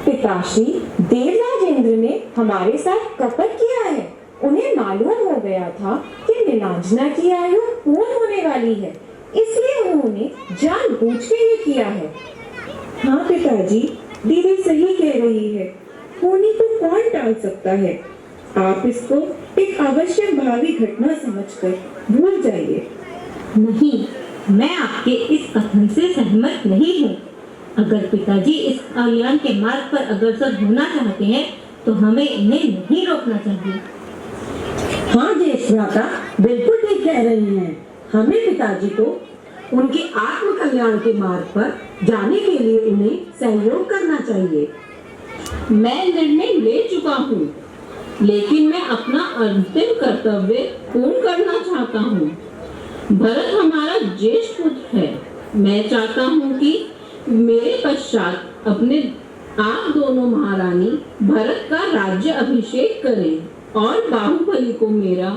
पिताश्री, देवराज इंद्र ने हमारे साथ कपट किया है। उन्हें मालूम हो गया था कि नीलांजना की आयु पूर्ण होने वाली है, इसलिए उन्होंने जानबूझ के ये किया है। हाँ पिताजी, दीदी सही कह रही है। होने को कौन टाल सकता है। आप इसको एक आवश्यक भावी घटना समझकर भूल जाइए। नहीं, मैं आपके इस कथन से सहमत नहीं हूँ। अगर पिताजी इस कल्याण के मार्ग पर अग्रसर होना चाहते हैं तो हमें इन्हें नहीं रोकना चाहिए। हाँ ज्येष्ठ भ्राता, बिल्कुल ठीक कह रही हैं। हमें पिताजी को उनके आत्म कल्याण के मार्ग पर जाने के लिए उन्हें सहयोग करना चाहिए। मैं निर्णय ले चुका हूँ, लेकिन मैं अपना अंतिम कर्तव्य पूर्ण करना चाहता हूँ। भरत हमारा ज्येष्ठ पुत्र है। मैं चाहता हूँ कि मेरे पश्चात अपने आप दोनों महारानी भरत का राज्य अभिषेक करें और बाहुबली को मेरा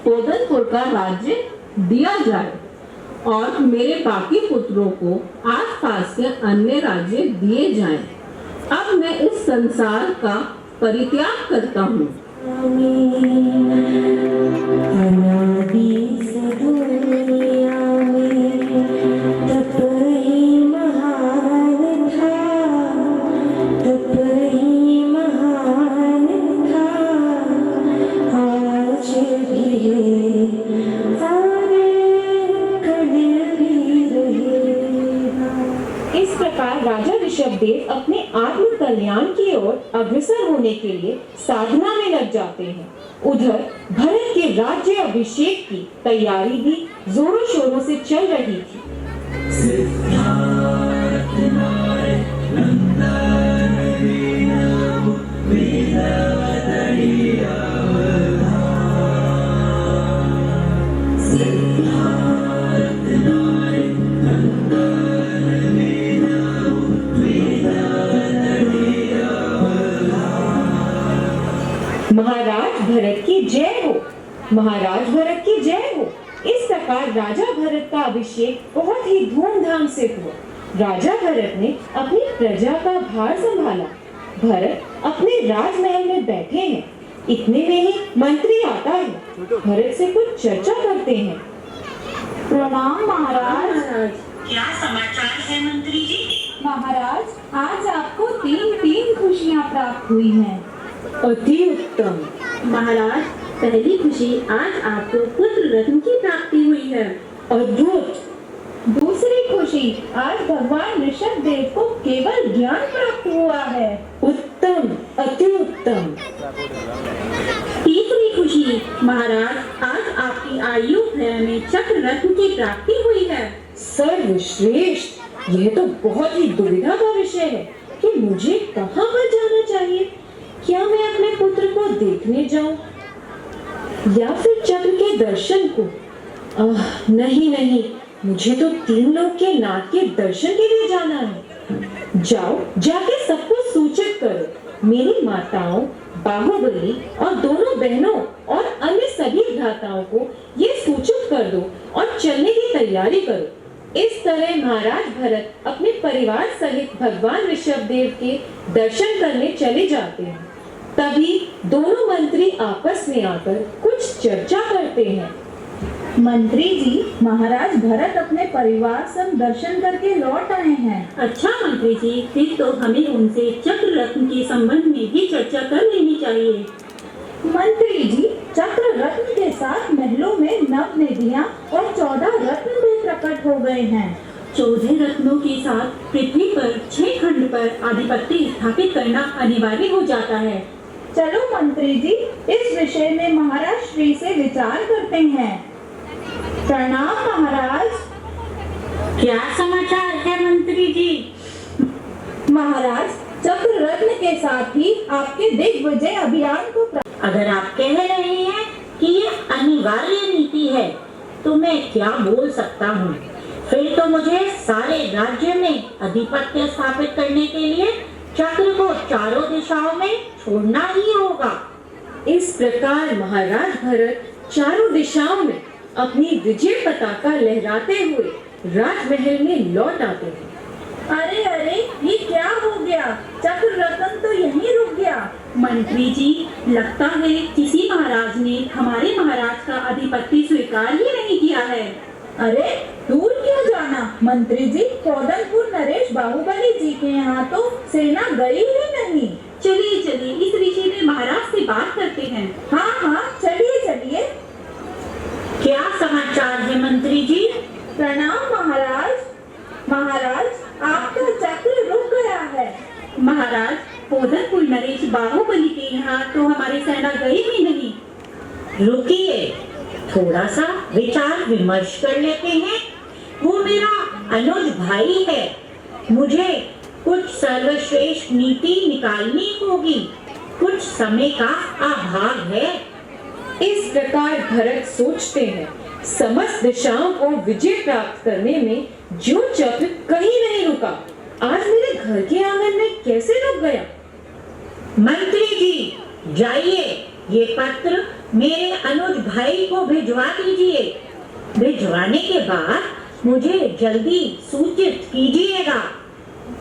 पोदनपुर का राज्य दिया जाए और मेरे बाकी पुत्रों को आसपास के अन्य राज्य दिए जाएं। अब मैं इस संसार का परित्याग करता हूँ। राजा ऋषभदेव अपने आत्म कल्याण की ओर अग्रसर होने के लिए साधना में लग जाते हैं। उधर भरत के राज्य अभिषेक की तैयारी भी जोरों शोरों से चल रही थी। महाराज भरत की जय हो, महाराज भरत की जय हो। इस प्रकार राजा भरत का अभिषेक बहुत ही धूमधाम से हुआ। राजा भरत ने अपनी प्रजा का भार संभाला। भरत अपने राजमहल में बैठे हैं। इतने में ही मंत्री आता है। भरत से कुछ चर्चा करते हैं। प्रणाम महाराज। क्या समाचार है मंत्री जी? महाराज, आज आपको तीन खुशियाँ प्राप्त हुई हैं। अति उत्तम। महाराज, पहली खुशी, आज आपको पुत्र रत्न की प्राप्ति हुई है। अद्भुत। दूसरी खुशी, आज भगवान ऋषभ देव को केवल ज्ञान प्राप्त हुआ है। उत्तम, अति उत्तम। तीसरी खुशी, महाराज, आज आपकी आयु में चक्र रत्न की प्राप्ति हुई है। सर्वश्रेष्ठ। यह तो बहुत ही दुविधा का विषय है कि मुझे कहाँ पर जाना चाहिए। क्या मैं अपने पुत्र को देखने जाऊं या फिर चक्र के दर्शन को? नहीं, मुझे तो 3 लोक के नाथ के दर्शन के लिए जाना है। जाओ, जाके सबको सूचित करो। मेरी माताओं, बाहुबली और दोनों बहनों और अन्य सभी भ्राताओं को ये सूचित कर दो और चलने की तैयारी करो। इस तरह महाराज भरत अपने परिवार सहित भगवान ऋषभ देव के दर्शन करने चले जाते हैं। तभी दोनों मंत्री आपस में आकर कुछ चर्चा करते हैं। मंत्री जी, महाराज भरत अपने परिवार संग दर्शन करके लौट आए हैं। अच्छा मंत्री जी, फिर तो हमें उनसे चक्र रत्न के संबंध में भी चर्चा कर लेनी चाहिए। मंत्री जी, चक्र रत्न के साथ महलों में नव निधियां और 14 रत्न भी प्रकट हो गए हैं। 14 रत्नों के साथ पृथ्वी पर 6 खंड पर आधिपत्य स्थापित करना अनिवार्य हो जाता है। चलो मंत्री जी, इस विषय में महाराज श्री से विचार करते हैं। प्रणाम महाराज। क्या समाचार है मंत्री जी? महाराज, चक्र रत्न के साथ ही आपके दिग्विजय अभियान को अगर आप कह रहे हैं कि ये अनिवार्य नीति है तो मैं क्या बोल सकता हूँ। फिर तो मुझे सारे राज्य में आधिपत्य स्थापित करने के लिए चक्र को चारों दिशाओं में छोड़ना ही होगा। इस प्रकार महाराज भरत चारों दिशाओं में अपनी विजय पताका लहराते हुए राजमहल में लौट आते हैं। अरे, ये क्या हो गया? चक्र रत्न तो यहीं रुक गया। मंत्री जी, लगता है किसी महाराज ने हमारे महाराज का आधिपत्य स्वीकार ही नहीं किया है। अरे, दूर क्यों जाना मंत्री जी, पौधनपुर नरेश बाहुबली जी के यहाँ तो सेना गई ही नहीं। चलिए इस विषय में महाराज से बात करते हैं। हाँ, चलिए। क्या समाचार है मंत्री जी? प्रणाम महाराज, आपका चक्र रुक गया है। महाराज, पौधनपुर नरेश बाहुबली के यहाँ तो हमारी सेना गई ही नहीं। रुकिए, थोड़ा सा विचार विमर्श कर लेते हैं। वो मेरा अनुज भाई है। मुझे कुछ सर्वश्रेष्ठ नीति निकालनी होगी। कुछ समय का अभाव है। इस प्रकार भरत सोचते हैं। समस्त दिशाओं को विजय प्राप्त करने में जो चक्र कहीं नहीं रुका, आज मेरे घर के आंगन में कैसे रुक गया? मंत्री जी, जाइए, ये पत्र मेरे अनुज भाई को भिजवा दीजिए। भिजवाने के बाद मुझे जल्दी सूचित कीजिएगा।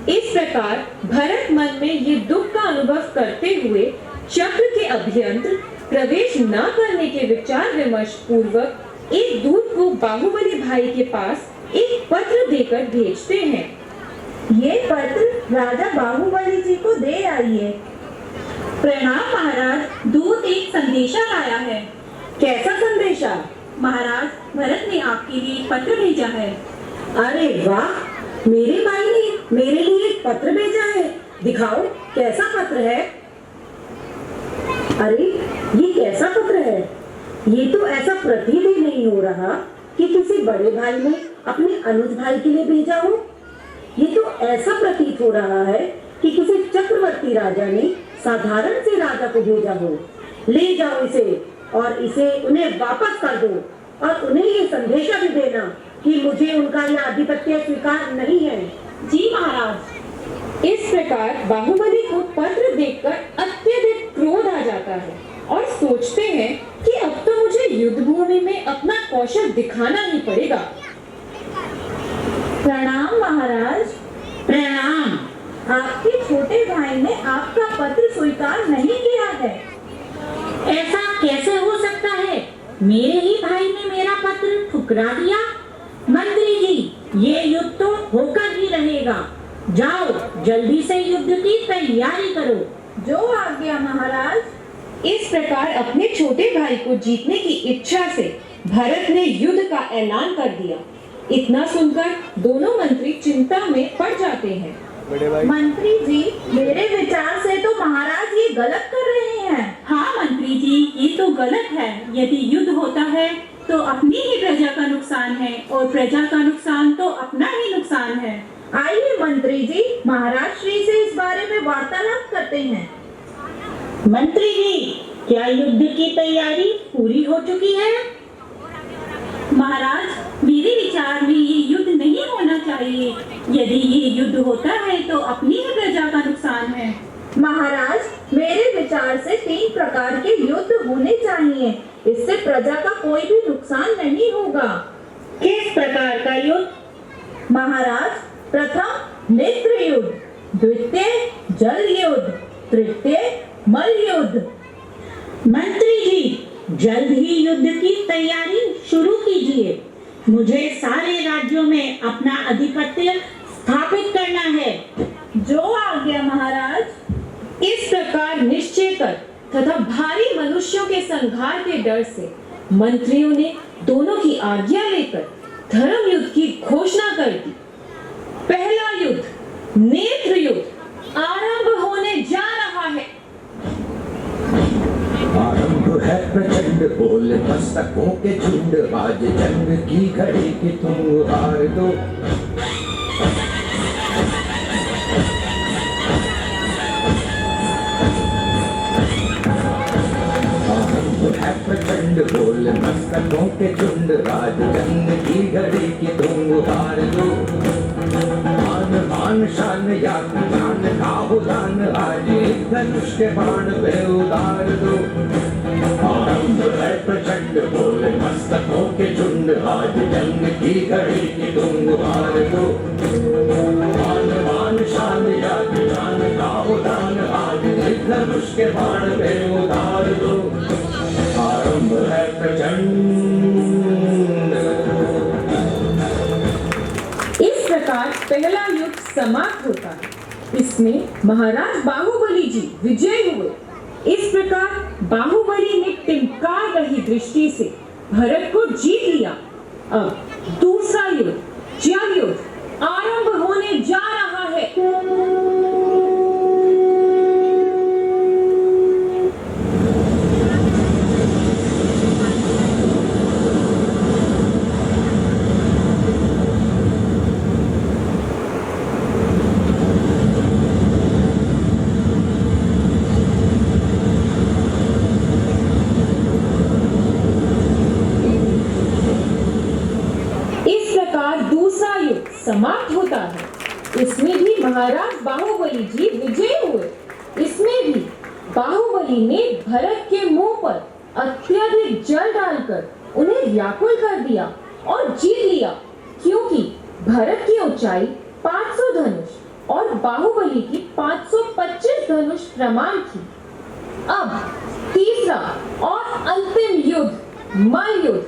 इस प्रकार भरत मन में ये दुख का अनुभव करते हुए चक्र के अभ्यंतर प्रवेश न करने के विचार विमर्श पूर्वक एक दूत को बाहुबली भाई के पास एक पत्र देकर भेजते हैं। ये पत्र राजा बाहुबली जी को दे आइए। प्रणाम महाराज, दूत एक संदेशा लाया है। कैसा संदेशा? महाराज, भरत ने आपके लिए पत्र भेजा है। अरे वाह, मेरे भाई ने मेरे लिए एक पत्र भेजा है। दिखाओ कैसा पत्र है। अरे, ये कैसा पत्र है? ये तो ऐसा प्रतीत ही नहीं हो रहा कि किसी बड़े भाई ने अपने अनुज भाई के लिए भेजा हो। ये तो ऐसा प्रतीत हो रहा है कि किसी चक्रवर्ती राजा ने साधारण से राजा को भेजा हो। ले जाओ इसे और इसे उन्हें वापस कर दो और उन्हें ये संदेशा भी देना कि मुझे उनका यह आधिपत्य स्वीकार नहीं है। जी महाराज। इस प्रकार बाहुबली को पत्र देखकर अत्यधिक क्रोध आ जाता है और सोचते हैं कि अब तो मुझे युद्ध भूमि में अपना कौशल दिखाना ही पड़ेगा। प्रणाम महाराज। प्रणाम। आपके छोटे भाई ने आपका पत्र स्वीकार नहीं किया है। ऐसा कैसे हो सकता है? मेरे ही भाई ने मेरा पत्र ठुकरा दिया। मंत्री जी, ये युद्ध तो होकर ही रहेगा। जाओ जल्दी से युद्ध की तैयारी करो। जो आज्ञा महाराज। इस प्रकार अपने छोटे भाई को जीतने की इच्छा से भरत ने युद्ध का ऐलान कर दिया। इतना सुनकर दोनों मंत्री चिंता में पड़ जाते हैं। बड़े भाई। मंत्री जी, मेरे विचार से तो महाराज ये गलत कर रहे हैं। हाँ मंत्री जी, ये तो गलत है। यदि युद्ध होता है तो अपनी ही प्रजा का नुकसान है और प्रजा का नुकसान तो अपना ही नुकसान है। आइए मंत्री जी, महाराज श्री से इस बारे में वार्तालाप करते हैं। मंत्री जी, क्या युद्ध की तैयारी पूरी हो चुकी है? महाराज, मेरे विचार में ये युद्ध नहीं होना चाहिए। यदि ये युद्ध होता है तो अपनी ही प्रजा का नुकसान है। महाराज, मेरे विचार से 3 प्रकार के युद्ध होने चाहिए। इससे प्रजा का कोई भी नुकसान नहीं होगा। किस प्रकार का युद्ध? महाराज, प्रथम नेत्र युद्ध, द्वितीय जल युद्ध, तृतीय मल युद्ध। मंत्री जी, जल्द ही युद्ध की तैयारी शुरू कीजिए। मुझे सारे राज्यों में अपना आधिपत्य स्थापित करना है। जो आज्ञा महाराज। इस प्रकार निश्चय कर तथा भारी मनुष्यों के संघार के डर से मंत्रियों ने दोनों की आज्ञा लेकर धर्म युद्ध की घोषणा कर दी। पहला युद्ध, नेत्र युद्ध, आरंभ होने जा रहा है। आरंभ है प्रचंड, बोल मस्तकों के झुंड, आज जंग की घड़ी की तुम हार दो। आरंभ है प्रचंड, बोल मस्तकों के झुंड, आज जंग की घड़ी की तुम हार दो। मान मान शान याद जान का उदान, आज एक धनुष के बाण पे उतार दो। आरंभ है प्रचंड, बोले मस्तकों के झुंड, आज जंग की घड़ी की तुम हार दो। मान मान शान याद जान का उदान, आज एक धनुष के बाण पे उतार दो। आरंभ है प्रचंड। इस प्रकार पहला युद्ध समाप्त होता है। इसमें महाराज बाहुबली जी विजय हुए। इस प्रकार बाहुबली ने टिमकार रही दृष्टि से भरत को जीत लिया। अब दूसरा युद्ध, जल युद्ध, आरंभ होने जा रहा है। समाप्त होता है। इसमें भी महाराज बाहुबली जी विजय हुए। इसमें भी बाहुबली ने भरत के मुंह पर अत्यधिक जल डालकर उन्हें व्याकुल कर दिया और जीत लिया, क्योंकि भरत की ऊंचाई 500 धनुष और बाहुबली की 525 धनुष प्रमाण थी। अब तीसरा और अंतिम युद्ध, मल युद्ध,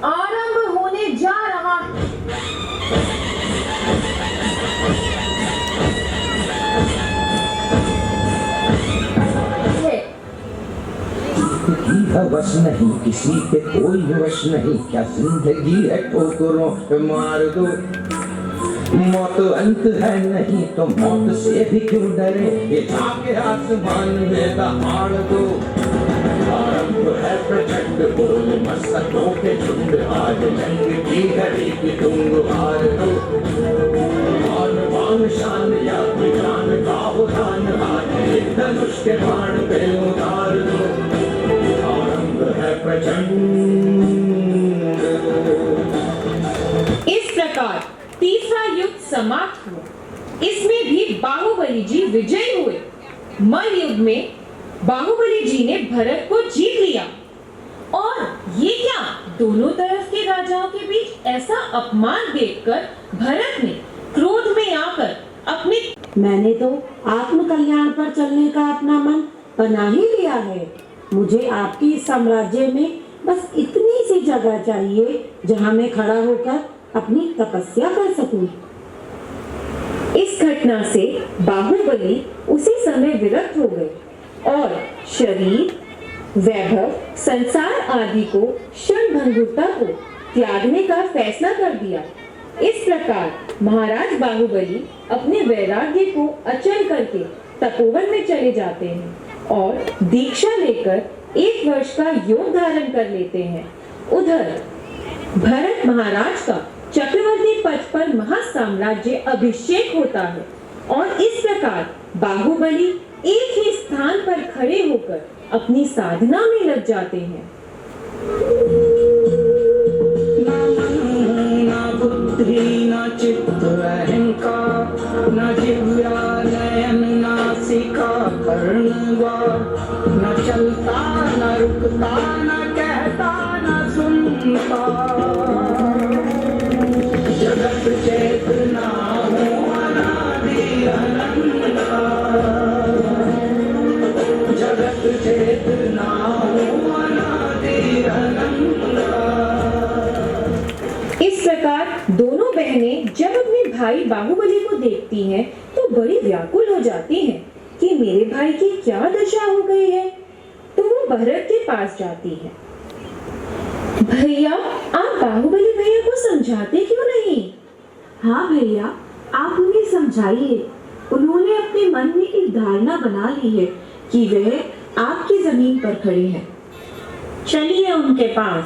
आरंभ होने जा रहा है। हवस नहीं, किसी पे कोई वश नहीं, क्या जिंदगी है ठोकरों पे मार दो। मौत अंत है नहीं तो मौत से भी क्यों डरे, ये जाके आसमान में दहाड़ दो। आरंभ आरंभ है प्रचंड बोल मस्तकों के झुंड आज जंग की घड़ी की तुम हार दो मान मान शान या प्राण का उदान आज एक धनुष के बाण पे उतार दो आरंभ है प्रचंड। इस प्रकार तीसरा युद्ध समाप्त हुआ। इसमें भी बाहुबली जी विजयी हुए। मल्ल युद्ध में बाहुबली जी ने भरत को जीत लिया। और ये क्या, दोनों तरफ के राजाओं के बीच ऐसा अपमान देखकर भरत ने क्रोध में आकर अपने मैंने तो आत्म कल्याण पर चलने का अपना मन बना ही लिया है। मुझे आपकी इस साम्राज्य में बस इतनी सी जगह चाहिए जहाँ मैं खड़ा होकर अपनी तपस्या कर सकूं। इस घटना से बाहुबली उसी समय विरक्त हो गए और शरीर, वैभव, संसार आदि को क्षणभंगुरता को त्यागने का फैसला कर दिया। इस प्रकार महाराज बाहुबली अपने वैराग्य को अचल करके तपोवन में चले जाते हैं और दीक्षा लेकर 1 वर्ष का योग धारण कर लेते हैं। उधर भरत महाराज का चक्रवर्ती पद पर महासाम्राज्य अभिषेक होता है और इस प्रकार बाहुबली एक ही स्थान पर खड़े होकर अपनी साधना में लग जाते हैं। न बुद्धि न चित्त अहंकार न जिह्वा नयन नासिका कर्णद्वार न चलता न रुकता न कहता न सुनता जगत चेतना हो अनादि अनंत जगत चेतना हो अनादि अनंत। इस प्रकार दोनों बहनें जब अपने भाई बाहुबली को देखती हैं तो बड़ी व्याकुल हो जाती हैं कि मेरे भाई की क्या दशा हो गई है। तो वो भरत के पास जाती है। भैया, आप बाहुबली भैया को समझाते क्यों नहीं? हाँ भैया, आप उन्हें समझाइए। उन्होंने अपने मन में एक धारणा बना ली है कि वह आपकी जमीन पर खड़े हैं। चलिए उनके पास।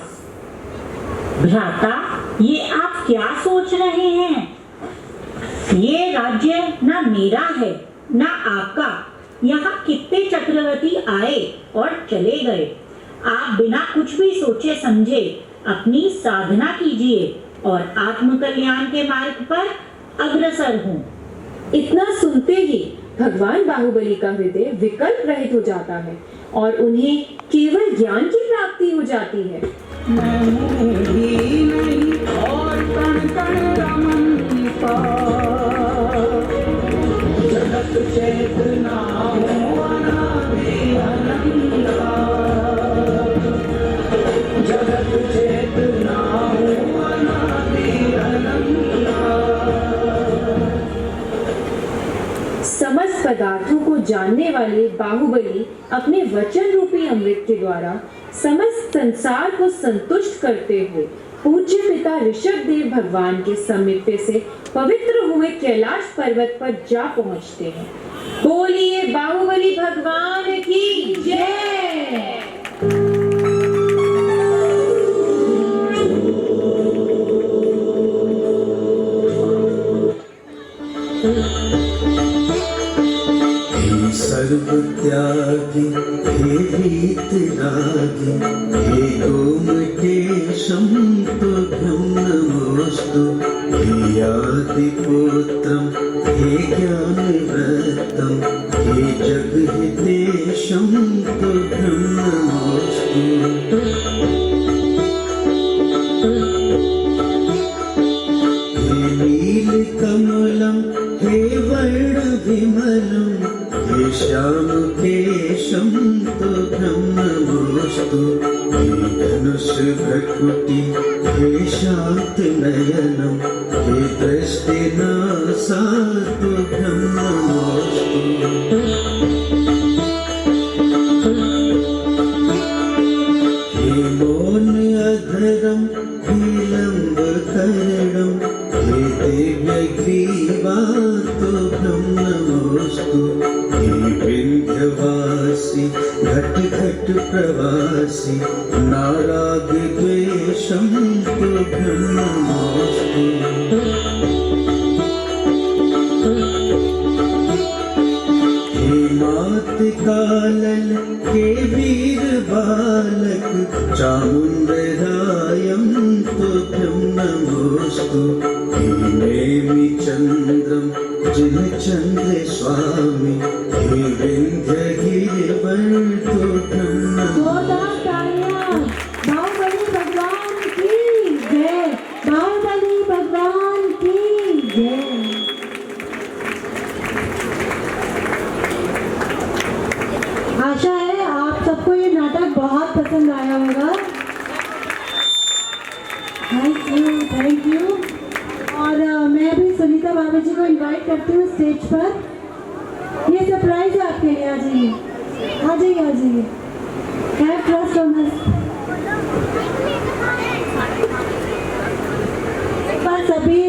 भ्राता, ये आप क्या सोच रहे हैं? ये राज्य ना मेरा है ना आपका। यहाँ कितने चक्रवर्ती आए और चले गए। आप बिना कुछ भी सोचे समझे अपनी साधना कीजिए और आत्म कल्याण के मार्ग पर अग्रसर हों। इतना सुनते ही भगवान बाहुबली का हृदय विकल्प रहित हो जाता है और उन्हें केवल ज्ञान की प्राप्ति हो जाती है। मैं भी नहीं और कण कण रमनता जगत चेतना हो अनादि अनंत जगत चेतना हो अनादि अनंत। समस्त पदार्थों को जानने वाले बाहुबली अपने वचन रूपी अमृत के द्वारा समस्त संसार को संतुष्ट करते हुए पूज्य पिता ऋषभदेव भगवान के समीप से पवित्र हुए कैलाश पर्वत पर जा पहुंचते हैं। बोलिए बाहुबली भगवान की जय। सर्व त्यागी हे वीतरागी हे गोमटेशं तुभ्यं नमोऽस्तु हे आदिपुत्रं हे ज्ञानव्रतं हे जगहितेशं तुभ्यं नमोऽस्तु। हे नीलकमलं हे वर्णविमलं हे श्याम केशं तुभ्यं नमोऽस्तु हे धनुष भ्रकुटि हे शान्तनयनं हे दृष्टिनासा तुभ्यं नमोऽस्तु। हे मौन अधरं हे लम्बकर्णं हे दिव्यग्रीवा तो ब्रह्मोस्तु हे विंध्यवासी घट घट प्रवासी नाराग द्वेषं तो ब्रह्मोस्तु मात कालन के वीर बालक चामुंडरायं तो ब्रह्मोस्तु हेमेमि चंद्रम जिन चंद्र स्वामी हे विंध्यगिरिवर तो बाहुबली भगवान की जय, बाहुबली भगवान की जय। आशा है आप सबको ये नाटक बहुत पसंद आया होगा। Thank you. और मैं भी सुनीता भाभी जी को इनवाइट करती हूँ स्टेज पर। ये सरप्राइज है आपके लिए। आ जाइए, आ जाइए, आ जाइए। Have trust on us. पर सभी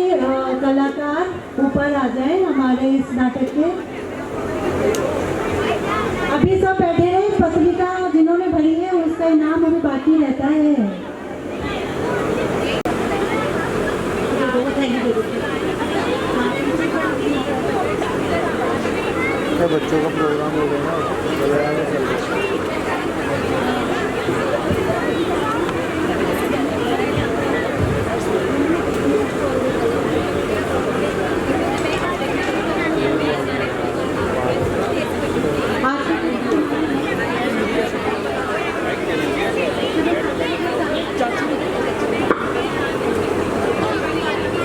कलाकार ऊपर आ जाए हमारे इस नाटक के। अभी सब बैठे रहे, पत्रिका जिन्होंने भरी है उसका इनाम अभी बाकी रहता है। बच्चों का प्रोग्राम हो गया ना।